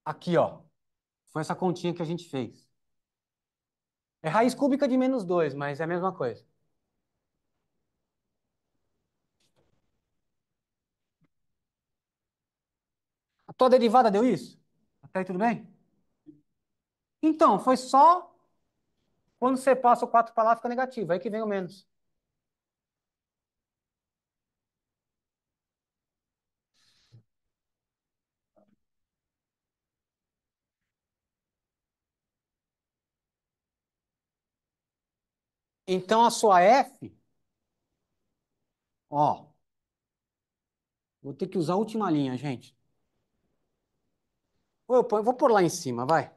Speaker 1: Aqui, ó. Foi essa continha que a gente fez. É raiz cúbica de menos 2, mas é a mesma coisa. A tua derivada deu isso? Até aí tudo bem? Então, foi só quando você passa o 4 para lá, fica negativo. Aí que vem o menos. Então, a sua F, ó, vou ter que usar a última linha, gente. Vou pôr lá em cima, vai.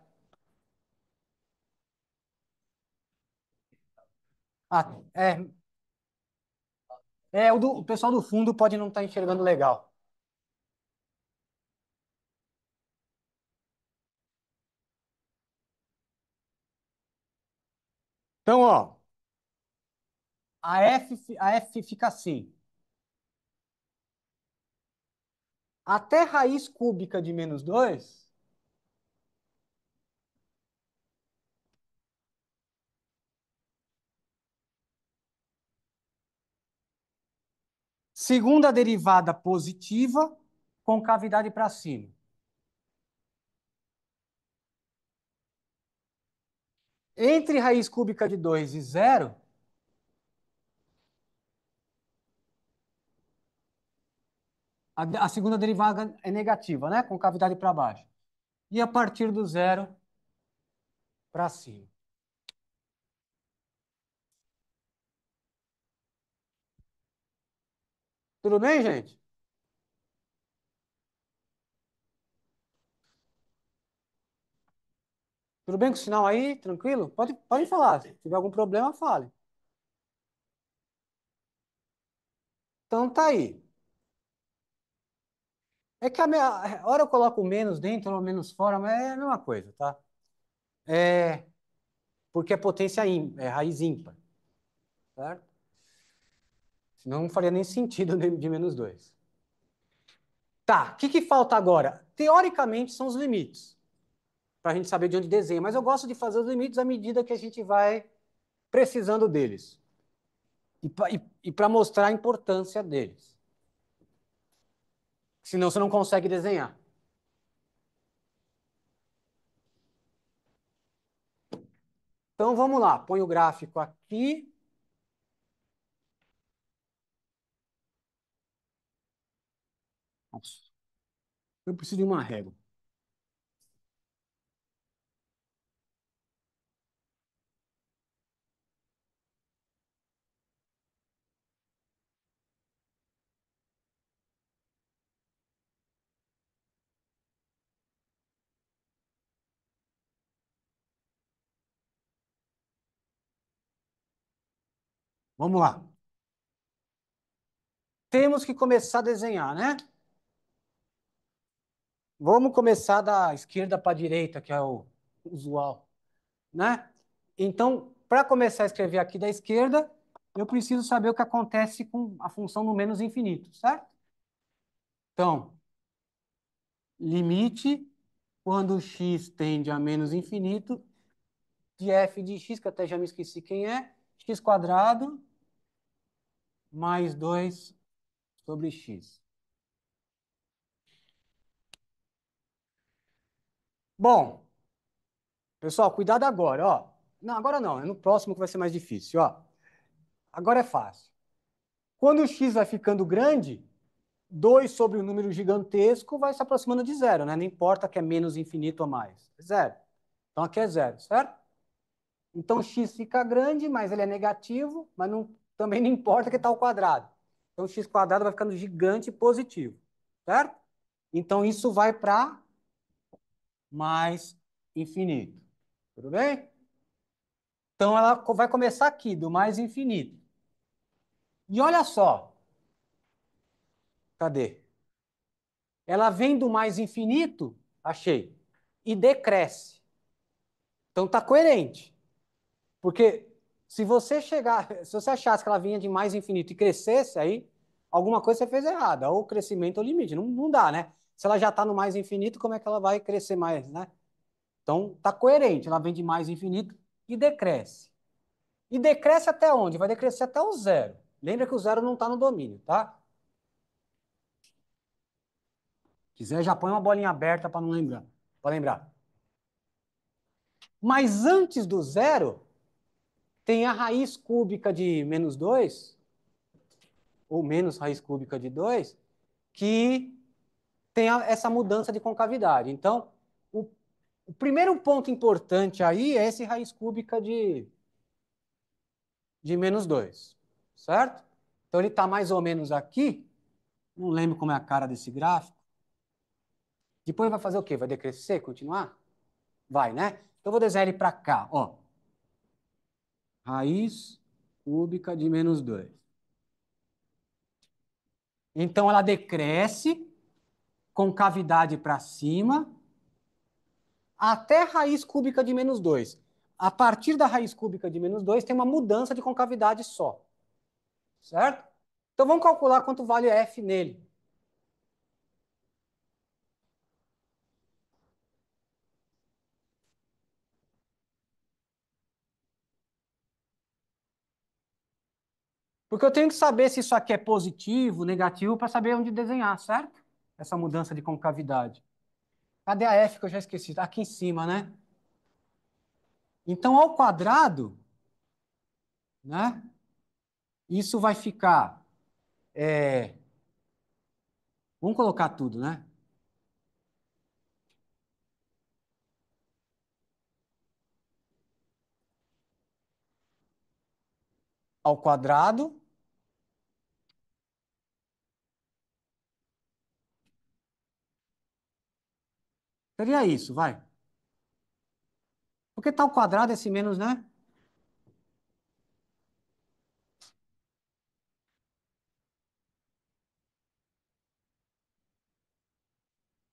Speaker 1: Ah, o pessoal do fundo pode não estar enxergando legal. Então, ó, a F fica assim. Até raiz cúbica de menos 2, Segunda derivada positiva, com cavidade para cima. Entre raiz cúbica de 2 e zero, a segunda derivada é negativa, né? Com cavidade para baixo. E a partir do zero para cima. Tudo bem, gente? Tudo bem com o sinal aí? Tranquilo? Pode falar. Se tiver algum problema, fale. Então tá aí. É que a hora eu coloco menos dentro ou menos fora, mas é a mesma coisa, tá? É porque é potência é raiz ímpar, certo? Senão não faria nem sentido de menos 2. Tá, o que falta agora? Teoricamente são os limites, para a gente saber de onde desenha, mas eu gosto de fazer os limites à medida que a gente vai precisando deles. E para mostrar a importância deles. Senão você não consegue desenhar. Então vamos lá, põe o gráfico aqui. Nossa, eu preciso de uma régua. Vamos lá. Temos que começar a desenhar, né? Vamos começar da esquerda para a direita, que é o usual, né? Então, para começar a escrever aqui da esquerda, eu preciso saber o que acontece com a função no menos infinito, certo? Então, limite quando x tende a menos infinito de f de x, que até já me esqueci quem é, x quadrado mais 2 sobre x. Bom, pessoal, cuidado agora, ó. Não, agora não, é no próximo que vai ser mais difícil, ó. Agora é fácil. Quando o x vai ficando grande, 2 sobre um número gigantesco vai se aproximando de zero, né? Não importa que é menos infinito ou mais. Zero. Então aqui é zero, certo? Então x fica grande, mas ele é negativo, mas também não importa que está ao quadrado. Então x quadrado vai ficando gigante e positivo, certo? Então isso vai para mais infinito. Tudo bem? Então ela vai começar aqui, do mais infinito. E olha só, cadê? Ela vem do mais infinito, achei, e decresce. Então tá coerente. Porque se você chegar, se você achasse que ela vinha de mais infinito e crescesse, aí alguma coisa você fez errada, ou crescimento ou limite. Não dá, né? Se ela já está no mais infinito, como é que ela vai crescer mais, né? Então tá coerente, ela vem de mais infinito e decresce. E decresce até onde? Vai decrescer até o zero. Lembra que o zero não está no domínio, tá? Quiser, já põe uma bolinha aberta para não lembrar. Para lembrar. Mas antes do zero, tem a raiz cúbica de menos 2 ou menos raiz cúbica de 2 que tem essa mudança de concavidade. Então, o, o primeiro ponto importante aí é esse raiz cúbica de menos 2, certo? Então, ele está mais ou menos aqui. Não lembro como é a cara desse gráfico. Depois vai fazer o quê? Vai decrescer, continuar? Vai, né? Então, eu vou desenhar ele para cá, ó. Raiz cúbica de menos 2. Então, ela decresce com cavidade para cima até raiz cúbica de menos 2. A partir da raiz cúbica de menos 2 tem uma mudança de concavidade só. Certo? Então vamos calcular quanto vale f nele. Porque eu tenho que saber se isso aqui é positivo, negativo, para saber onde desenhar, certo? Essa mudança de concavidade. Cadê a F que eu já esqueci? Tá aqui em cima, né? Então, ao quadrado, né? Isso vai ficar. Vamos colocar tudo, né? Ao quadrado. Seria isso, vai. Porque tá ao quadrado esse menos, né?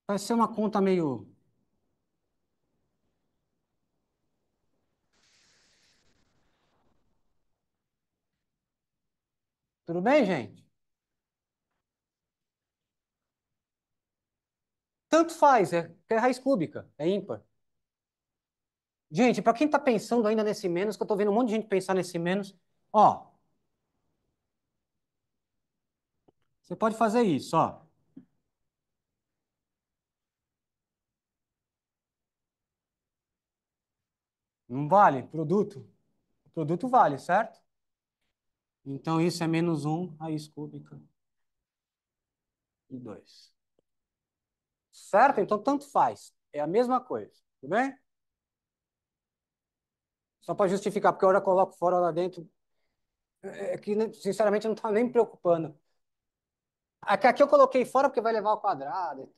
Speaker 1: Vai ser uma conta meio. Tudo bem, gente? Tanto faz, é raiz cúbica, é ímpar. Gente, para quem está pensando ainda nesse menos, que eu estou vendo um monte de gente pensar nesse menos, ó, você pode fazer isso, ó. Não vale? Produto? Produto vale, certo? Então isso é menos um raiz cúbica de 2. Certo? Então tanto faz. É a mesma coisa. Tudo bem? Só para justificar, porque a hora eu coloco fora lá dentro, é que, né, sinceramente, não está nem me preocupando. Aqui eu coloquei fora porque vai levar ao quadrado.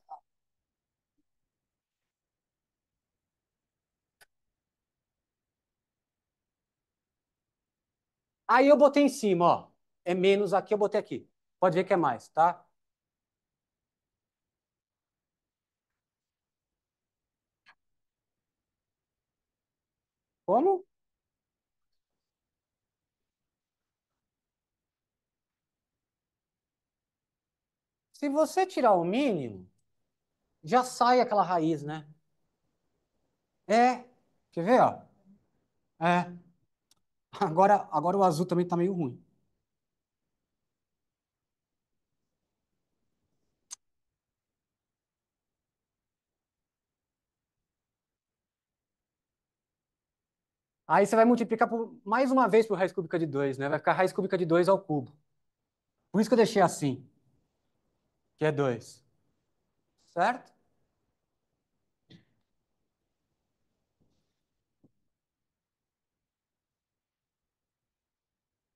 Speaker 1: Aí eu botei em cima, ó. É menos aqui, eu botei aqui. Pode ver que é mais, tá? Como? Se você tirar o mínimo, já sai aquela raiz, né? É. Quer ver, ó? É. Agora o azul também tá meio ruim. Aí você vai multiplicar mais uma vez por raiz cúbica de 2, né? Vai ficar raiz cúbica de 2 ao cubo. Por isso que eu deixei assim, que é 2. Certo?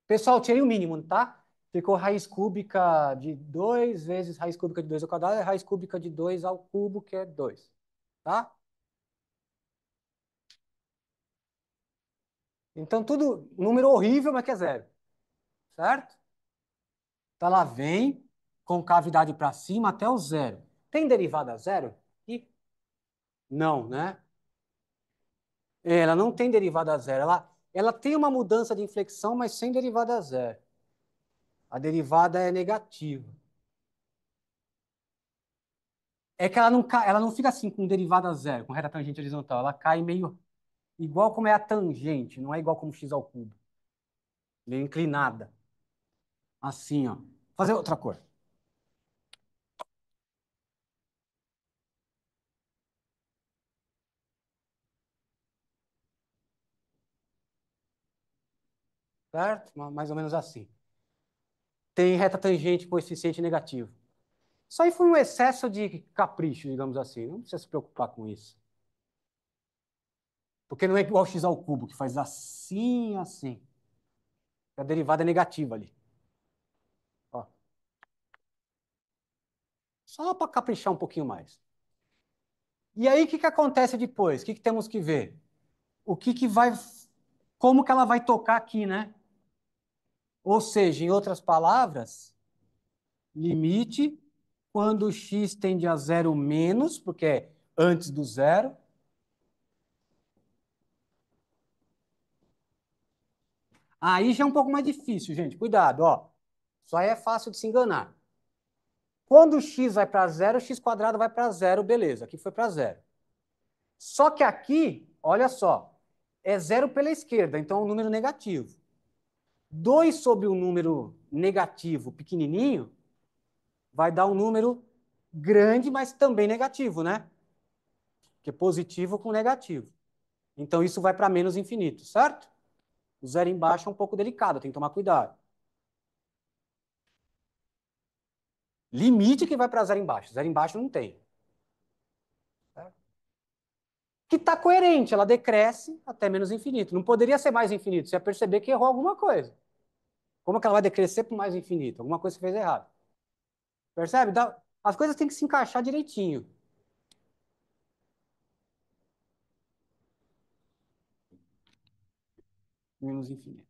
Speaker 1: Pessoal, tirei o mínimo, tá? Ficou raiz cúbica de 2 vezes raiz cúbica de 2 ao quadrado, é raiz cúbica de 2 ao cubo, que é 2. Tá? Então, tudo número horrível, mas que é zero. Certo? Então, ela vem com cavidade para cima até o zero. Tem derivada zero? E não, né? Ela não tem derivada zero. Ela tem uma mudança de inflexão, mas sem derivada zero. A derivada é negativa. É que ela não fica assim com derivada zero, com reta tangente horizontal. Ela cai meio igual como é a tangente, não é igual como x ao cubo. Meio inclinada. Assim, ó. Vou fazer outra cor. Certo? Mais ou menos assim. Tem reta tangente coeficiente negativo. Isso aí foi um excesso de capricho, digamos assim. Não precisa se preocupar com isso. Porque não é igual x ao cubo, que faz assim, assim. A derivada é negativa ali. Ó. Só para caprichar um pouquinho mais. E aí, o que que acontece depois? O que que temos que ver? O que que vai... Como que ela vai tocar aqui, né? Ou seja, em outras palavras, limite quando x tende a zero menos, porque é antes do zero. Aí já é um pouco mais difícil, gente. Cuidado, ó. Isso aí é fácil de se enganar. Quando o x vai para zero, o x quadrado vai para zero, beleza. Aqui foi para zero. Só que aqui, olha só, é zero pela esquerda, então é um número negativo. 2 sobre um número negativo pequenininho vai dar um número grande, mas também negativo, né? Que é positivo com negativo. Então, isso vai para menos infinito, certo? O zero embaixo é um pouco delicado, tem que tomar cuidado. Limite que vai para zero embaixo. Zero embaixo não tem. Que está coerente, ela decresce até menos infinito. Não poderia ser mais infinito, você ia perceber que errou alguma coisa. Como que ela vai decrescer para mais infinito? Alguma coisa você fez errado. Percebe? As coisas têm que se encaixar direitinho. Menos infinito.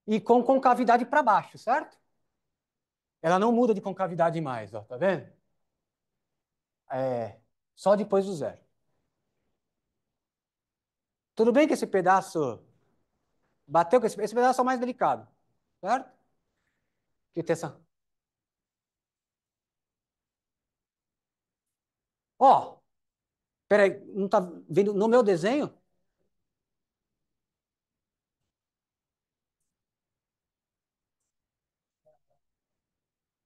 Speaker 1: E com concavidade para baixo, certo? Ela não muda de concavidade mais, ó, tá vendo? É, só depois do zero. Tudo bem que esse pedaço bateu, que esse pedaço é o mais delicado, certo? Que tem essa... Ó, peraí, não tá vendo no meu desenho?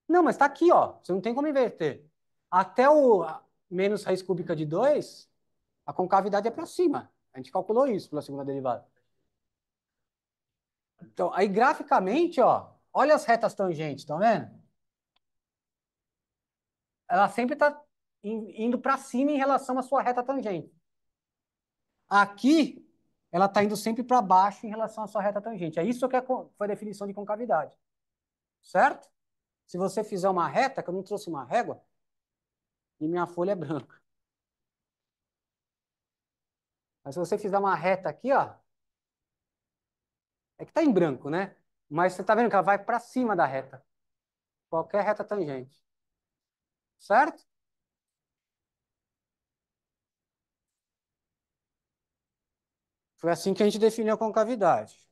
Speaker 1: Não, mas tá aqui, ó. Você não tem como inverter. Até o menos raiz cúbica de 2, a concavidade é para cima. A gente calculou isso pela segunda derivada. Então, aí graficamente, ó, olha as retas tangentes, estão vendo? Ela sempre está indo para cima em relação à sua reta tangente. Aqui, ela está indo sempre para baixo em relação à sua reta tangente. É isso que foi a definição de concavidade. Certo? Se você fizer uma reta, que eu não trouxe uma régua, e minha folha é branca. Mas se você fizer uma reta aqui, ó, é que está em branco, né? Mas você está vendo que ela vai para cima da reta. Qualquer reta tangente. Certo? Foi assim que a gente definiu a concavidade.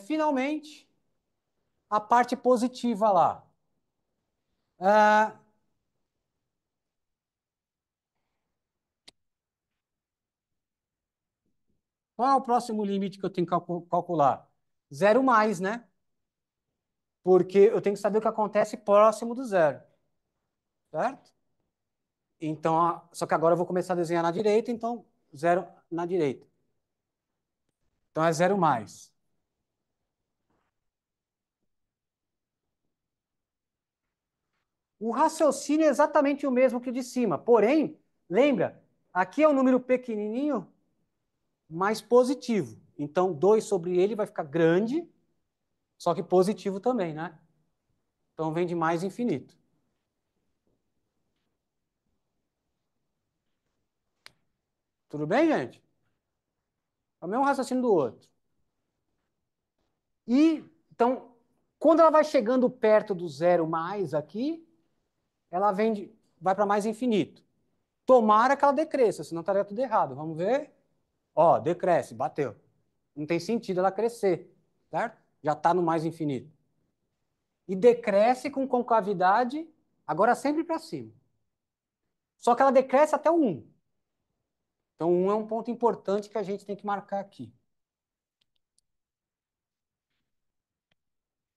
Speaker 1: Finalmente, a parte positiva lá. Ah, qual é o próximo limite que eu tenho que calcular? Zero mais, né? Porque eu tenho que saber o que acontece próximo do zero. Certo? Então, só que agora eu vou começar a desenhar na direita, então zero na direita. Então é zero mais. O raciocínio é exatamente o mesmo que o de cima. Porém, lembra, aqui é um número pequenininho, mais positivo. Então, 2 sobre ele vai ficar grande, só que positivo também, né? Então, vem de mais infinito. Tudo bem, gente? É o mesmo raciocínio do outro. E, então, quando ela vai chegando perto do zero mais aqui, ela vai para mais infinito. Tomara que ela decresça, senão estaria tudo errado. Vamos ver? Ó, decresce, bateu. Não tem sentido ela crescer, certo? Já está no mais infinito. E decresce com concavidade, agora sempre para cima. Só que ela decresce até o 1. Então, 1 é um ponto importante que a gente tem que marcar aqui.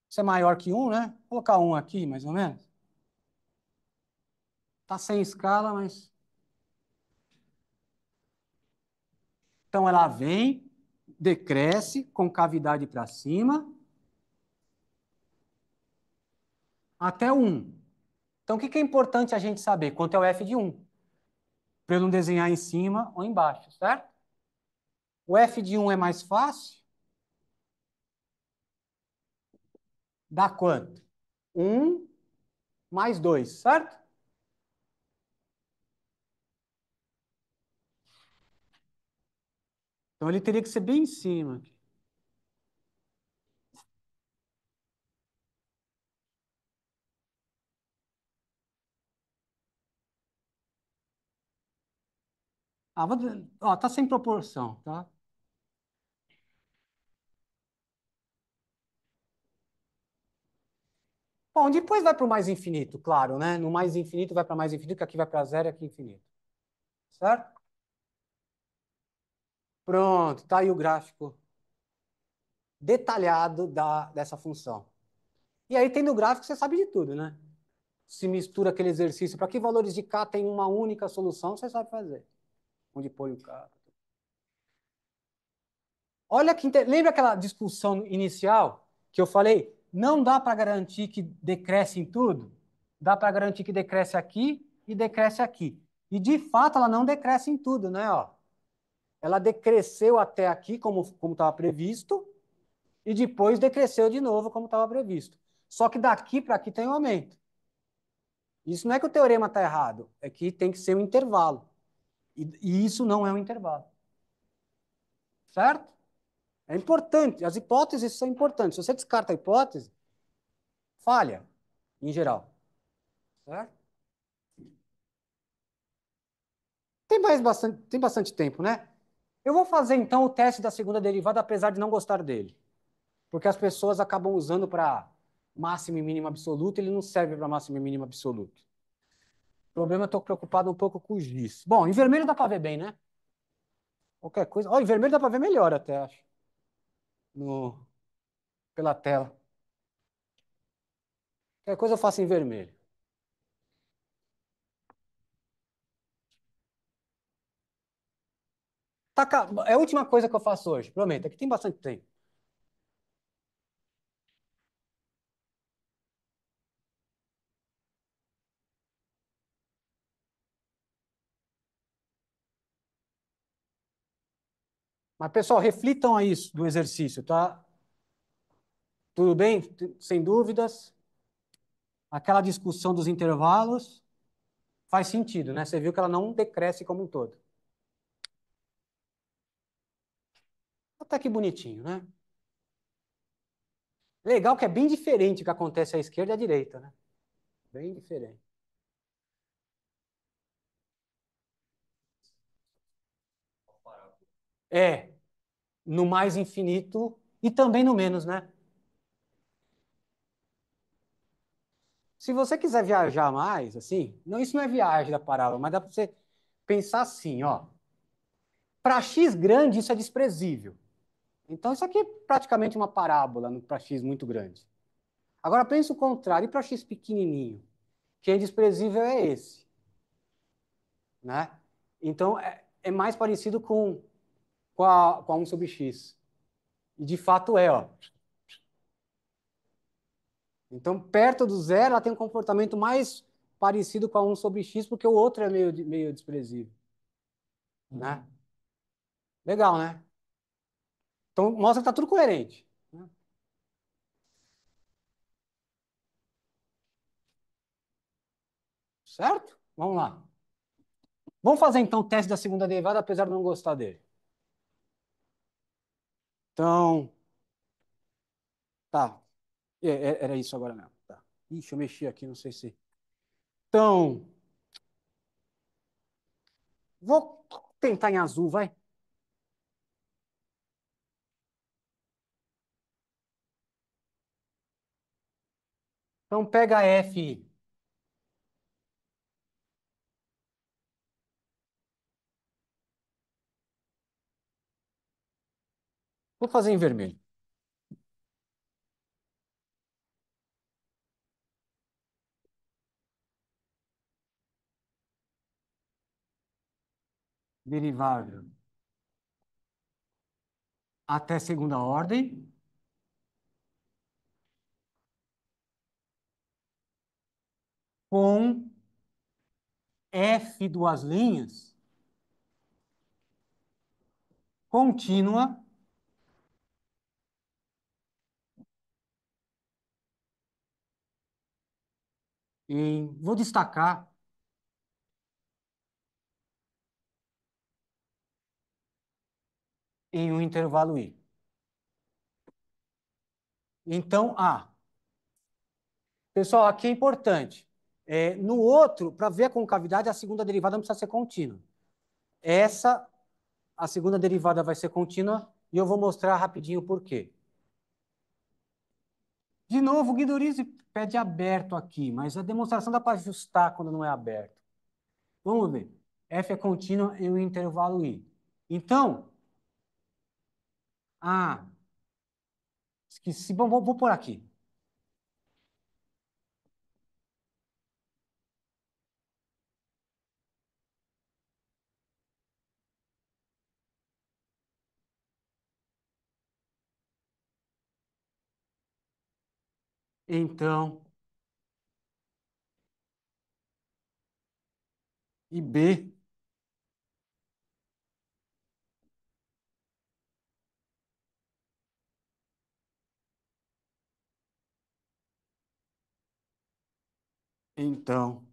Speaker 1: Isso é maior que 1, né? Vou colocar 1 aqui, mais ou menos. Está sem escala, mas... Então, ela vem, decresce, concavidade para cima, até 1. Então, o que é importante a gente saber? Quanto é o f de 1? Para eu não desenhar em cima ou embaixo, certo? O f de 1 é mais fácil. Dá quanto? 1 mais 2, certo? Então, ele teria que ser bem em cima. Ah, ó, tá sem proporção, tá? Bom, depois vai para o mais infinito, claro, né? No mais infinito vai para mais infinito, que aqui vai para zero e aqui infinito. Certo? Pronto, tá aí o gráfico detalhado dessa função. E aí, tendo o gráfico, você sabe de tudo, né? Se mistura aquele exercício, para que valores de K tem uma única solução, você sabe fazer. Onde põe o K. Olha que lembra aquela discussão inicial que eu falei? Não dá para garantir que decresce em tudo? Dá para garantir que decresce aqui e decresce aqui. E de fato ela não decresce em tudo, né? Ó, ela decresceu até aqui, como estava previsto, e depois decresceu de novo, como estava previsto. Só que daqui para aqui tem um aumento. Isso não é que o teorema está errado, é que tem que ser um intervalo. E isso não é um intervalo. Certo? É importante. As hipóteses são importantes. Se você descarta a hipótese, falha, em geral. Certo? Tem bastante tempo, né? Eu vou fazer então o teste da segunda derivada, apesar de não gostar dele. Porque as pessoas acabam usando para máximo e mínimo absoluto, ele não serve para máximo e mínimo absoluto. O problema, eu estou preocupado um pouco com o giz. Bom, em vermelho dá para ver bem, né? Qualquer coisa. Ó, em vermelho dá para ver melhor até, acho. No, pela tela. Qualquer coisa eu faço em vermelho. É a última coisa que eu faço hoje, prometo. Aqui tem bastante tempo. Mas, pessoal, reflitam a isso do exercício, tá? Tudo bem? Sem dúvidas? Aquela discussão dos intervalos faz sentido, né? Você viu que ela não decresce como um todo. Até que bonitinho, né? Legal que é bem diferente o que acontece à esquerda e à direita, né? Bem diferente. É, no mais infinito e também no menos, né? Se você quiser viajar mais, assim, não, isso não é viagem da parábola, mas dá para você pensar assim, ó. Para x grande, isso é desprezível. Então, isso aqui é praticamente uma parábola para x muito grande. Agora, pensa o contrário, e para x pequenininho? Que é desprezível é esse, né? Então, é mais parecido com a 1 sobre x. E, de fato, é, ó. Então, perto do zero, ela tem um comportamento mais parecido com a 1 sobre x, porque o outro é meio desprezível, né? Legal, né? Então, mostra que está tudo coerente, né? Certo? Vamos lá. Vamos fazer, então, o teste da segunda derivada, apesar de não gostar dele. Então, tá. Era isso agora mesmo. Tá. Ixi, eu mexi aqui, não sei se... Então, vou tentar em azul, vai. Então, pega F. Vou fazer em vermelho. Derivável até segunda ordem, com F duas linhas, contínua, vou destacar em um intervalo I. Então, pessoal, aqui é importante. No outro, para ver a concavidade, a segunda derivada não precisa ser contínua. A segunda derivada vai ser contínua e eu vou mostrar rapidinho por quê. De novo, o Guidorizi pede aberto aqui, mas a demonstração dá para ajustar quando não é aberto. Vamos ver. F é contínua em um intervalo I. Então, ah, esqueci. Bom, vou por aqui. Então, e B. Então.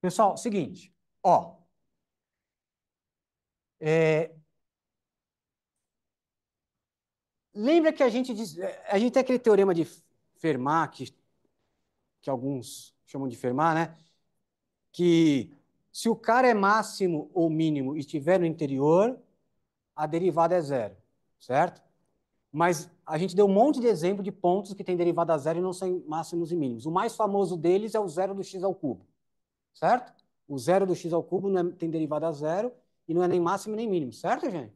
Speaker 1: Pessoal, seguinte. Ó, é, lembra que a gente diz, a gente tem aquele teorema de Fermat, que alguns chamam de Fermat, né? Que se o cara é máximo ou mínimo e estiver no interior, a derivada é zero, certo? Mas a gente deu um monte de exemplo de pontos que têm derivada zero e não são máximos e mínimos. O mais famoso deles é o zero do x ao cubo, certo? O zero do x ao cubo não tem derivada zero e não é nem máximo nem mínimo, certo, gente?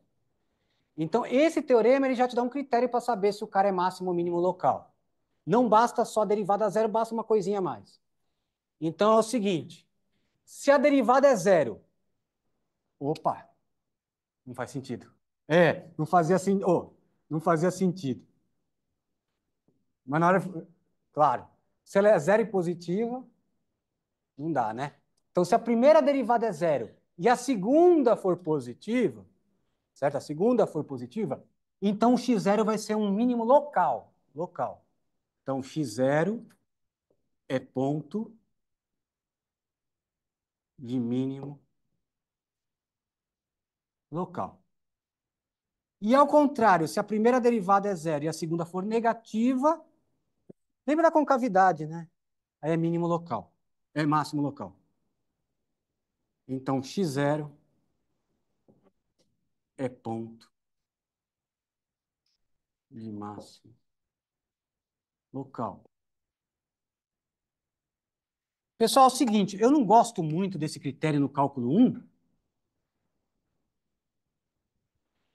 Speaker 1: Então, esse teorema ele já te dá um critério para saber se o cara é máximo ou mínimo local. Não basta só a derivada zero, basta uma coisinha a mais. Então, é o seguinte, se a derivada é zero, opa, não faz sentido. Não fazia, não fazia sentido. Mas na hora, claro, se ela é zero e positiva, não dá, né? Então, se a primeira derivada é zero e a segunda for positiva, certo? A segunda for positiva, então o x0 vai ser um mínimo local. Local. Então, x0 é ponto de mínimo local. E ao contrário, se a primeira derivada é zero e a segunda for negativa, lembra da concavidade, né? Aí é mínimo local, é máximo local. Então, x0 é ponto de máximo local. Pessoal, é o seguinte, eu não gosto muito desse critério no cálculo 1,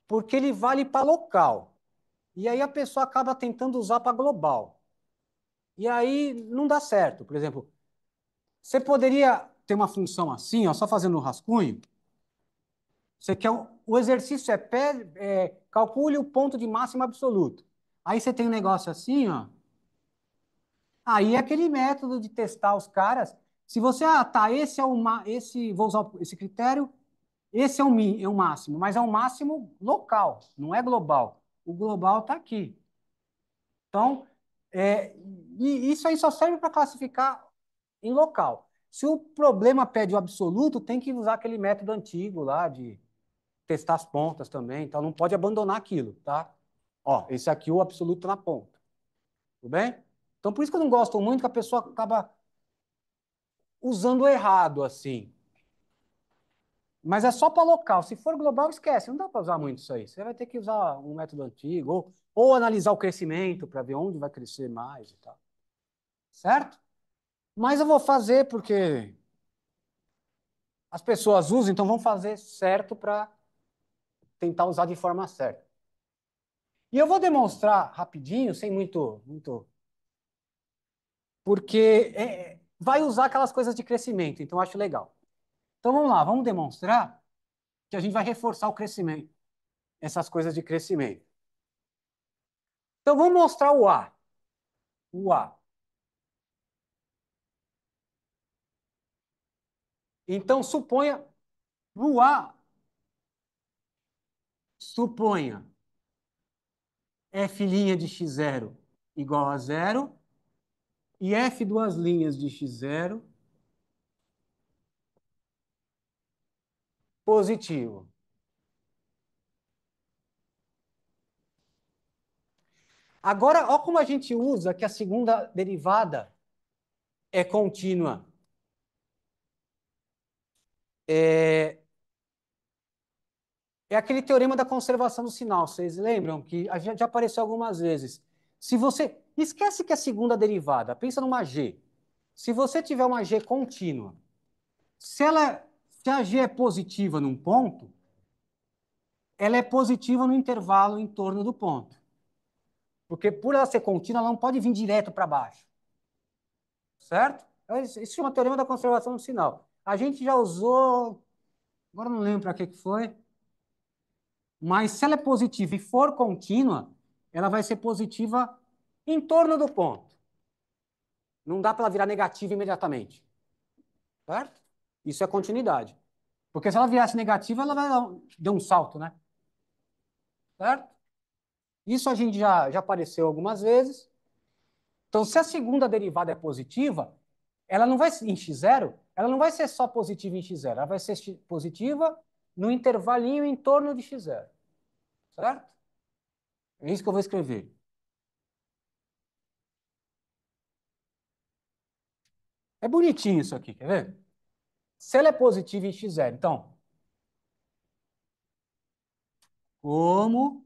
Speaker 1: porque ele vale para local. E aí a pessoa acaba tentando usar para global. E aí não dá certo. Por exemplo, você poderia ter uma função assim, ó, só fazendo um rascunho. Você quer o exercício calcule o ponto de máximo absoluto. Aí você tem um negócio assim, ó. Aí é aquele método de testar os caras. Se você, tá, esse é esse, vou usar esse critério, esse é o máximo, mas é um máximo local, não é global. O global está aqui. Então, e isso aí só serve para classificar em local. Se o problema pede o absoluto, tem que usar aquele método antigo lá de testar as pontas também, então não pode abandonar aquilo, tá? Ó, esse aqui o absoluto na ponta, tudo bem? Então por isso que eu não gosto muito que a pessoa acaba usando errado assim. Mas é só para local. Se for global, esquece. Não dá para usar muito isso aí. Você vai ter que usar um método antigo ou analisar o crescimento para ver onde vai crescer mais e tal. Certo? Mas eu vou fazer porque as pessoas usam, então vamos fazer certo para tentar usar de forma certa. E eu vou demonstrar rapidinho, sem muito, porque vai usar aquelas coisas de crescimento, então eu acho legal. Então vamos lá, vamos demonstrar que a gente vai reforçar o crescimento, essas coisas de crescimento. Então vamos mostrar o A. O A. Então o A, suponha f' de x0 igual a zero e f duas linhas de x0 positivo. Agora, olha como a gente usa que a segunda derivada é contínua. É, É aquele teorema da conservação do sinal. Vocês lembram que a gente já apareceu algumas vezes. Se você esquece que é a segunda derivada, pensa numa G. Se você tiver uma G contínua, se a G é positiva num ponto, ela é positiva no intervalo em torno do ponto. Porque por ela ser contínua, ela não pode vir direto para baixo. Certo? Então, isso chama teorema da conservação do sinal. A gente já usou, agora não lembro para que foi, mas se ela é positiva e for contínua, ela vai ser positiva em torno do ponto. Não dá para ela virar negativa imediatamente. Certo? Isso é continuidade. Porque se ela viesse negativa, ela vai dar um salto, né? Certo? Isso a gente já apareceu algumas vezes. Então, se a segunda derivada é positiva, ela não vai em x0, ela não vai ser só positiva em x0, ela vai ser positiva no intervalinho em torno de x0. Certo? É isso que eu vou escrever. É bonitinho isso aqui, quer ver? Se ela é positiva em x0, então, como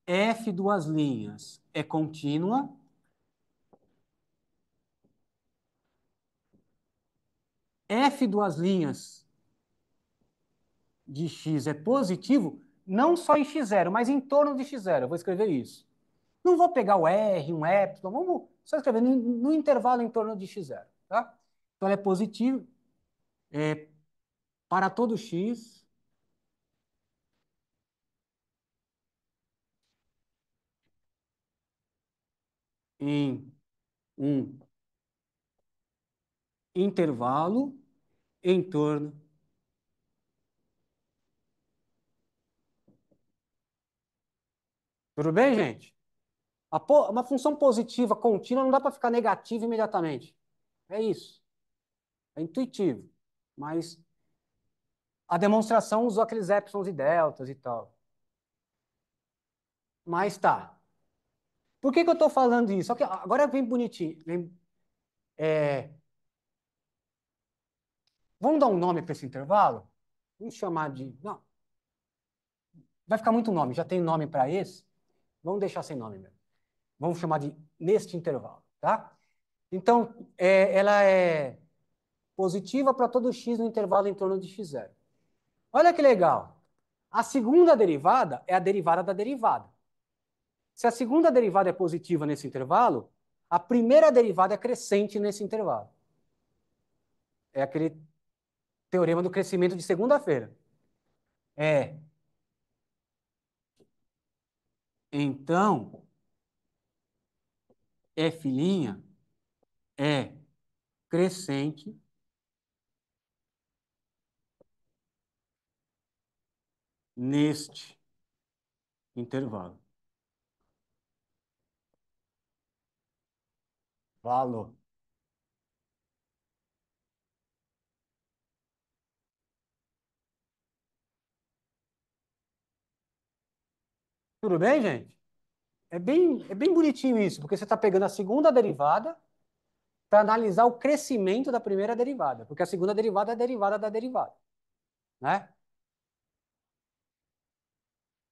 Speaker 1: f duas linhas é contínua, f duas linhas de x é positivo, não só em x0, mas em torno de x0. Eu vou escrever isso. Não vou pegar o R, um epsilon, vamos só escrever no intervalo em torno de x0. Tá? Então, ela é positiva para todo x em um intervalo em torno. Tudo bem, gente? Uma função positiva contínua não dá para ficar negativa imediatamente. É isso. É intuitivo. Mas a demonstração usou aqueles épsilons e deltas e tal. Mas tá. Por que eu estou falando isso? Só que agora vem bonitinho. É, vamos dar um nome para esse intervalo? Vamos chamar de. Não, vai ficar muito nome. Já tem nome para esse. Vamos deixar sem nome mesmo. Vamos chamar de neste intervalo, tá? Então, ela é positiva para todo x no intervalo em torno de x0. Olha que legal. A segunda derivada é a derivada da derivada. Se a segunda derivada é positiva nesse intervalo, a primeira derivada é crescente nesse intervalo. É aquele teorema do crescimento de segunda-feira. É. Então, f' é crescente neste intervalo. Valor. Tudo bem, gente? É bem bonitinho isso, porque você está pegando a segunda derivada para analisar o crescimento da primeira derivada, porque a segunda derivada é a derivada da derivada, né?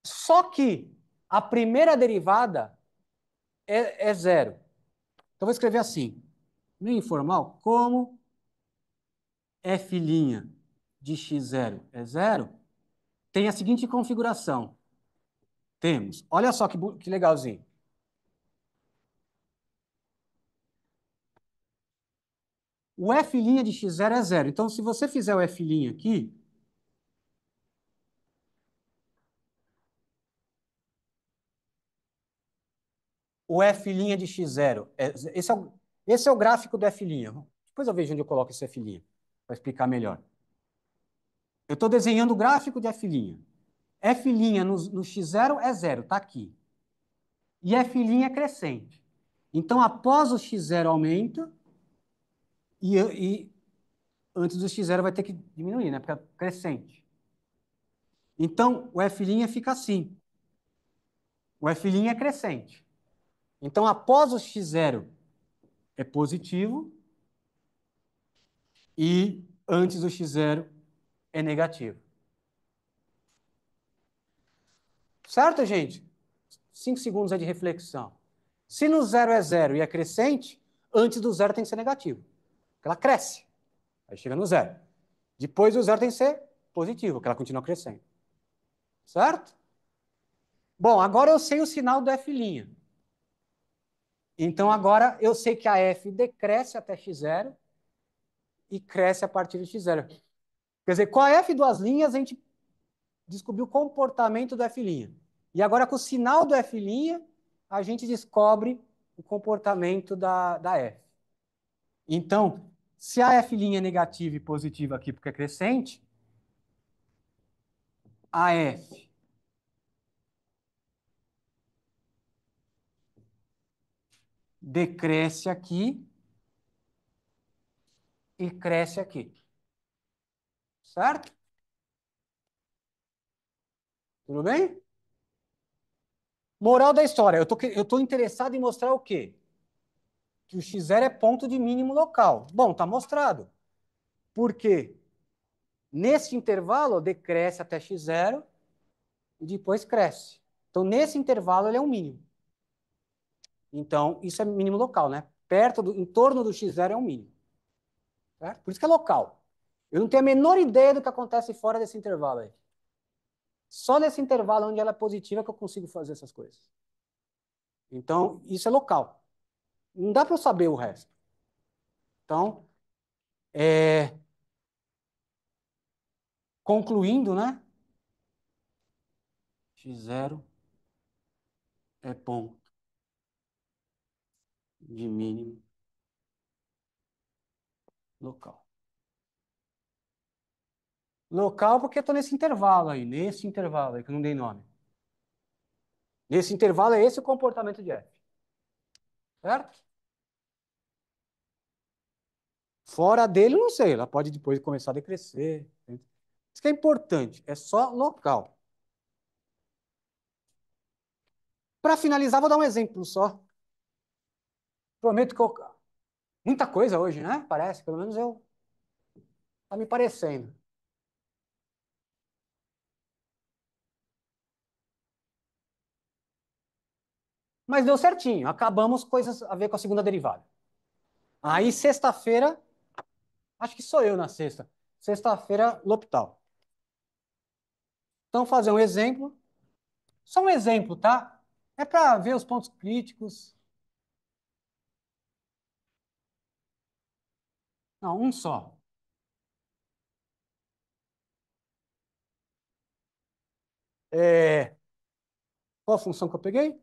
Speaker 1: Só que a primeira derivada é zero. Então, eu vou escrever assim, meio informal, como f' de x0 é zero, tem a seguinte configuração. Temos, olha só que legalzinho. O f' de x0 é zero. Então, se você fizer o f' aqui, o f' de x0, esse é o gráfico do f'. Depois eu vejo onde eu coloco esse f' para explicar melhor. Eu estou desenhando o gráfico de f'. F' no x0 é zero, está aqui. E f' é crescente. Então, após o x0 aumenta, e antes do x0 vai ter que diminuir, né? Porque é crescente. Então, o f' fica assim. O f' é crescente. Então, após o x0 é positivo e antes do x0 é negativo. Certo, gente? 5 segundos aí de reflexão. Se no zero é zero e é crescente, antes do zero tem que ser negativo. Porque ela cresce. Aí chega no zero. Depois do zero tem que ser positivo, porque ela continua crescendo. Certo? Bom, agora eu sei o sinal do F'. Então agora eu sei que a F decresce até x0 e cresce a partir de x0. Quer dizer, com a F duas linhas a gente descobriu o comportamento do F'. E agora com o sinal do F' a gente descobre o comportamento da F. Então, se a F' é negativa e positiva aqui porque é crescente, a F decresce aqui e cresce aqui. Certo? Tudo bem? Moral da história, eu tô interessado em mostrar o quê? Que o x0 é ponto de mínimo local. Bom, está mostrado. Por quê? Nesse intervalo, decresce até x0 e depois cresce. Então, nesse intervalo, ele é um mínimo. Então, isso é mínimo local, né? Em torno do x0 é um mínimo. Certo? Por isso que é local. Eu não tenho a menor ideia do que acontece fora desse intervalo aí. Só nesse intervalo onde ela é positiva que eu consigo fazer essas coisas. Então, isso é local. Não dá para eu saber o resto. Então, concluindo, né? X0 é ponto de mínimo local. Local porque eu estou nesse intervalo aí, que eu não dei nome. Nesse intervalo é esse o comportamento de F. Certo? Fora dele, não sei, ela pode depois começar a decrescer. Isso que é importante, é só local. Para finalizar, vou dar um exemplo só. Prometo que eu... Muita coisa hoje, né? Parece, pelo menos eu... Tá me parecendo. Mas deu certinho, acabamos coisas a ver com a segunda derivada. Aí, sexta-feira, acho que sou eu na sexta. Sexta-feira, L'Hopital. Então, fazer um exemplo. Só um exemplo, tá? É para ver os pontos críticos. Não, um só. Qual a função que eu peguei?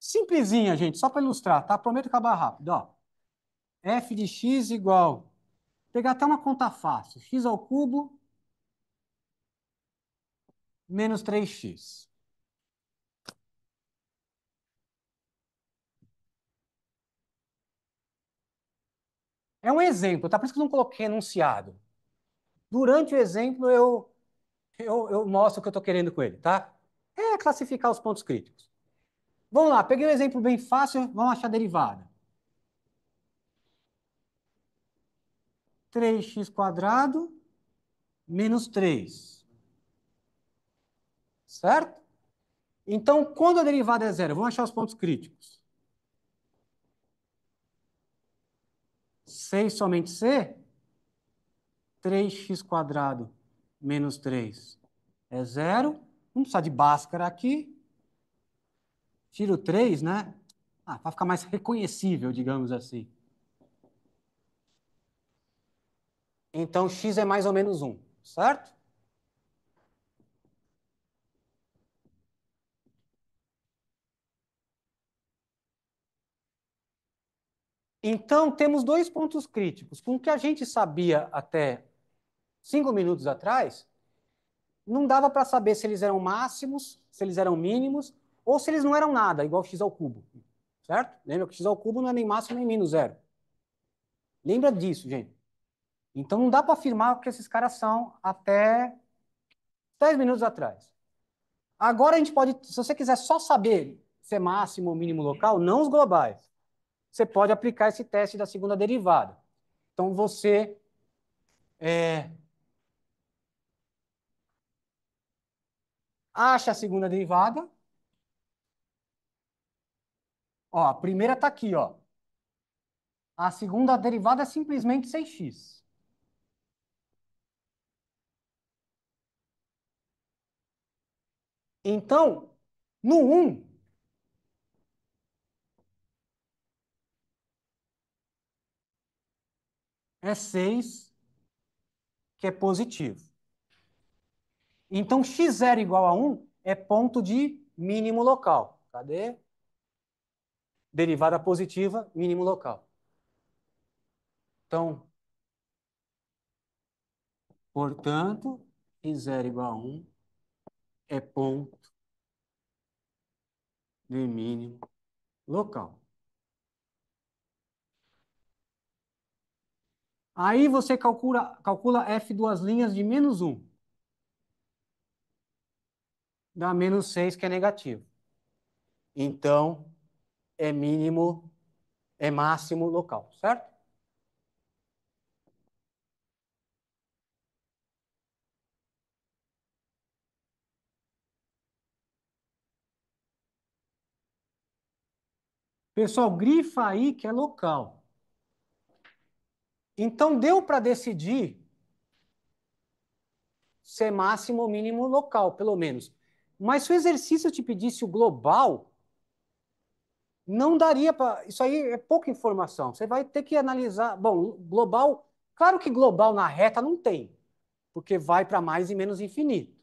Speaker 1: Simplesinha, gente, só para ilustrar, tá? Prometo acabar rápido, ó. F de x igual... Pegar até uma conta fácil. X ao cubo menos 3x. É um exemplo, tá? Por isso que eu não coloquei enunciado. Durante o exemplo, eu mostro o que eu estou querendo com ele, tá? É classificar os pontos críticos. Vamos lá, peguei um exemplo bem fácil, vamos achar a derivada. 3x² menos 3. Certo? Então, quando a derivada é zero, vamos achar os pontos críticos. 6 somente c, 3x² menos 3 é zero. Vamos precisar de Bhaskara aqui. Tiro 3, né? Para ficar mais reconhecível, digamos assim. Então, x é mais ou menos 1, certo? Então, temos dois pontos críticos. Com o que a gente sabia até 5 minutos atrás, não dava para saber se eles eram máximos, se eles eram mínimos, ou se eles não eram nada, igual x ao cubo. Certo? Lembra que x ao cubo não é nem máximo nem mínimo zero. Lembra disso, gente. Então, não dá para afirmar que esses caras são até 10 minutos atrás. Agora a gente pode, se você quiser só saber se é máximo ou mínimo local, não os globais, você pode aplicar esse teste da segunda derivada. Então, você Acha a segunda derivada. Ó, a primeira está aqui, ó. A segunda derivada é simplesmente 6x. Então, no 1, é 6 que é positivo. Então, x0 igual a 1 é ponto de mínimo local. Cadê? Derivada positiva, mínimo local. Então, portanto, x0 igual a 1 é ponto de mínimo local. Aí você calcula f duas linhas de menos 1. Dá menos 6, que é negativo. Então, é mínimo, é máximo local, certo? Pessoal, grifa aí que é local. Então, deu para decidir se é máximo ou mínimo local, pelo menos. Mas se o exercício te pedisse o global, não daria para. Isso aí é pouca informação. Você vai ter que analisar. Bom, global. Claro que global na reta não tem, porque vai para mais e menos infinito,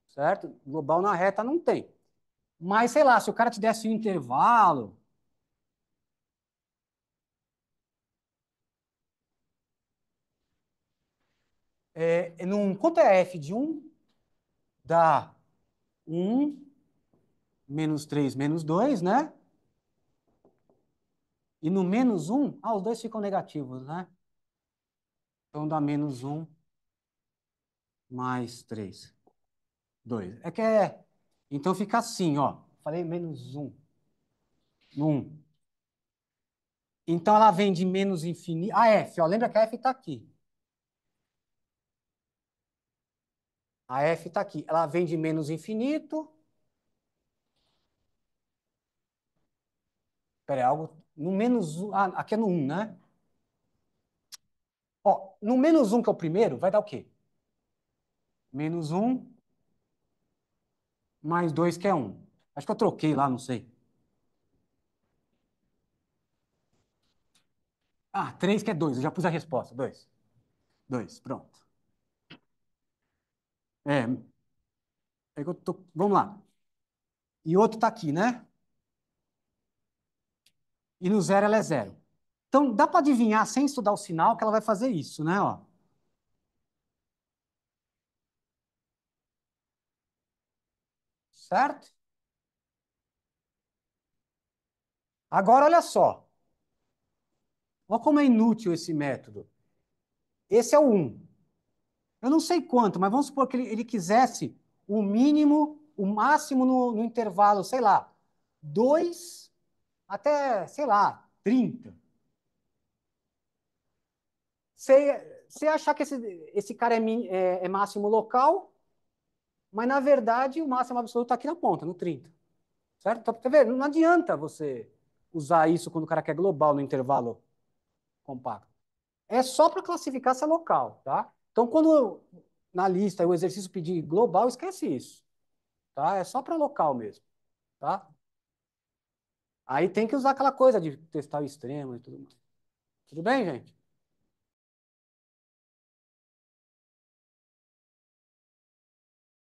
Speaker 1: certo? Global na reta não tem. Mas, sei lá, se o cara te desse um intervalo. Quanto é f de um? Dá um menos 3 menos 2, né? E no menos um, os dois ficam negativos, né? Então dá menos um mais 3, 2. É que é. Então fica assim, ó. Falei menos um. Um. Então ela vem de menos infinito. A F, ó. Lembra que a F está aqui. A F está aqui. Ela vem de menos infinito. Espera aí, algo. No menos um. Ah, aqui é no um, né? Ó, no menos um, que é o primeiro, vai dar o quê? Menos um mais 2, que é um. Acho que eu troquei lá, não sei. 3, que é 2. Eu já pus a resposta. 2. 2, pronto. É, é que eu tô... Vamos lá. E outro está aqui, né? E no zero ela é zero. Então, dá para adivinhar, sem estudar o sinal, que ela vai fazer isso, né? Ó. Certo? Agora, olha só. Olha como é inútil esse método. Esse é o 1. Eu não sei quanto, mas vamos supor que ele quisesse o mínimo, o máximo no intervalo, sei lá, 2 até, sei lá, 30. Você achar que esse cara é máximo local, mas na verdade o máximo absoluto está aqui na ponta, no 30. Certo? Então, quer ver? Não adianta você usar isso quando o cara quer global no intervalo compacto. É só para classificar se é local, tá? Então, quando na lista o exercício pedir global, esquece isso, tá? É só para local mesmo, tá? Aí tem que usar aquela coisa de testar o extremo e tudo mais. Tudo bem, gente?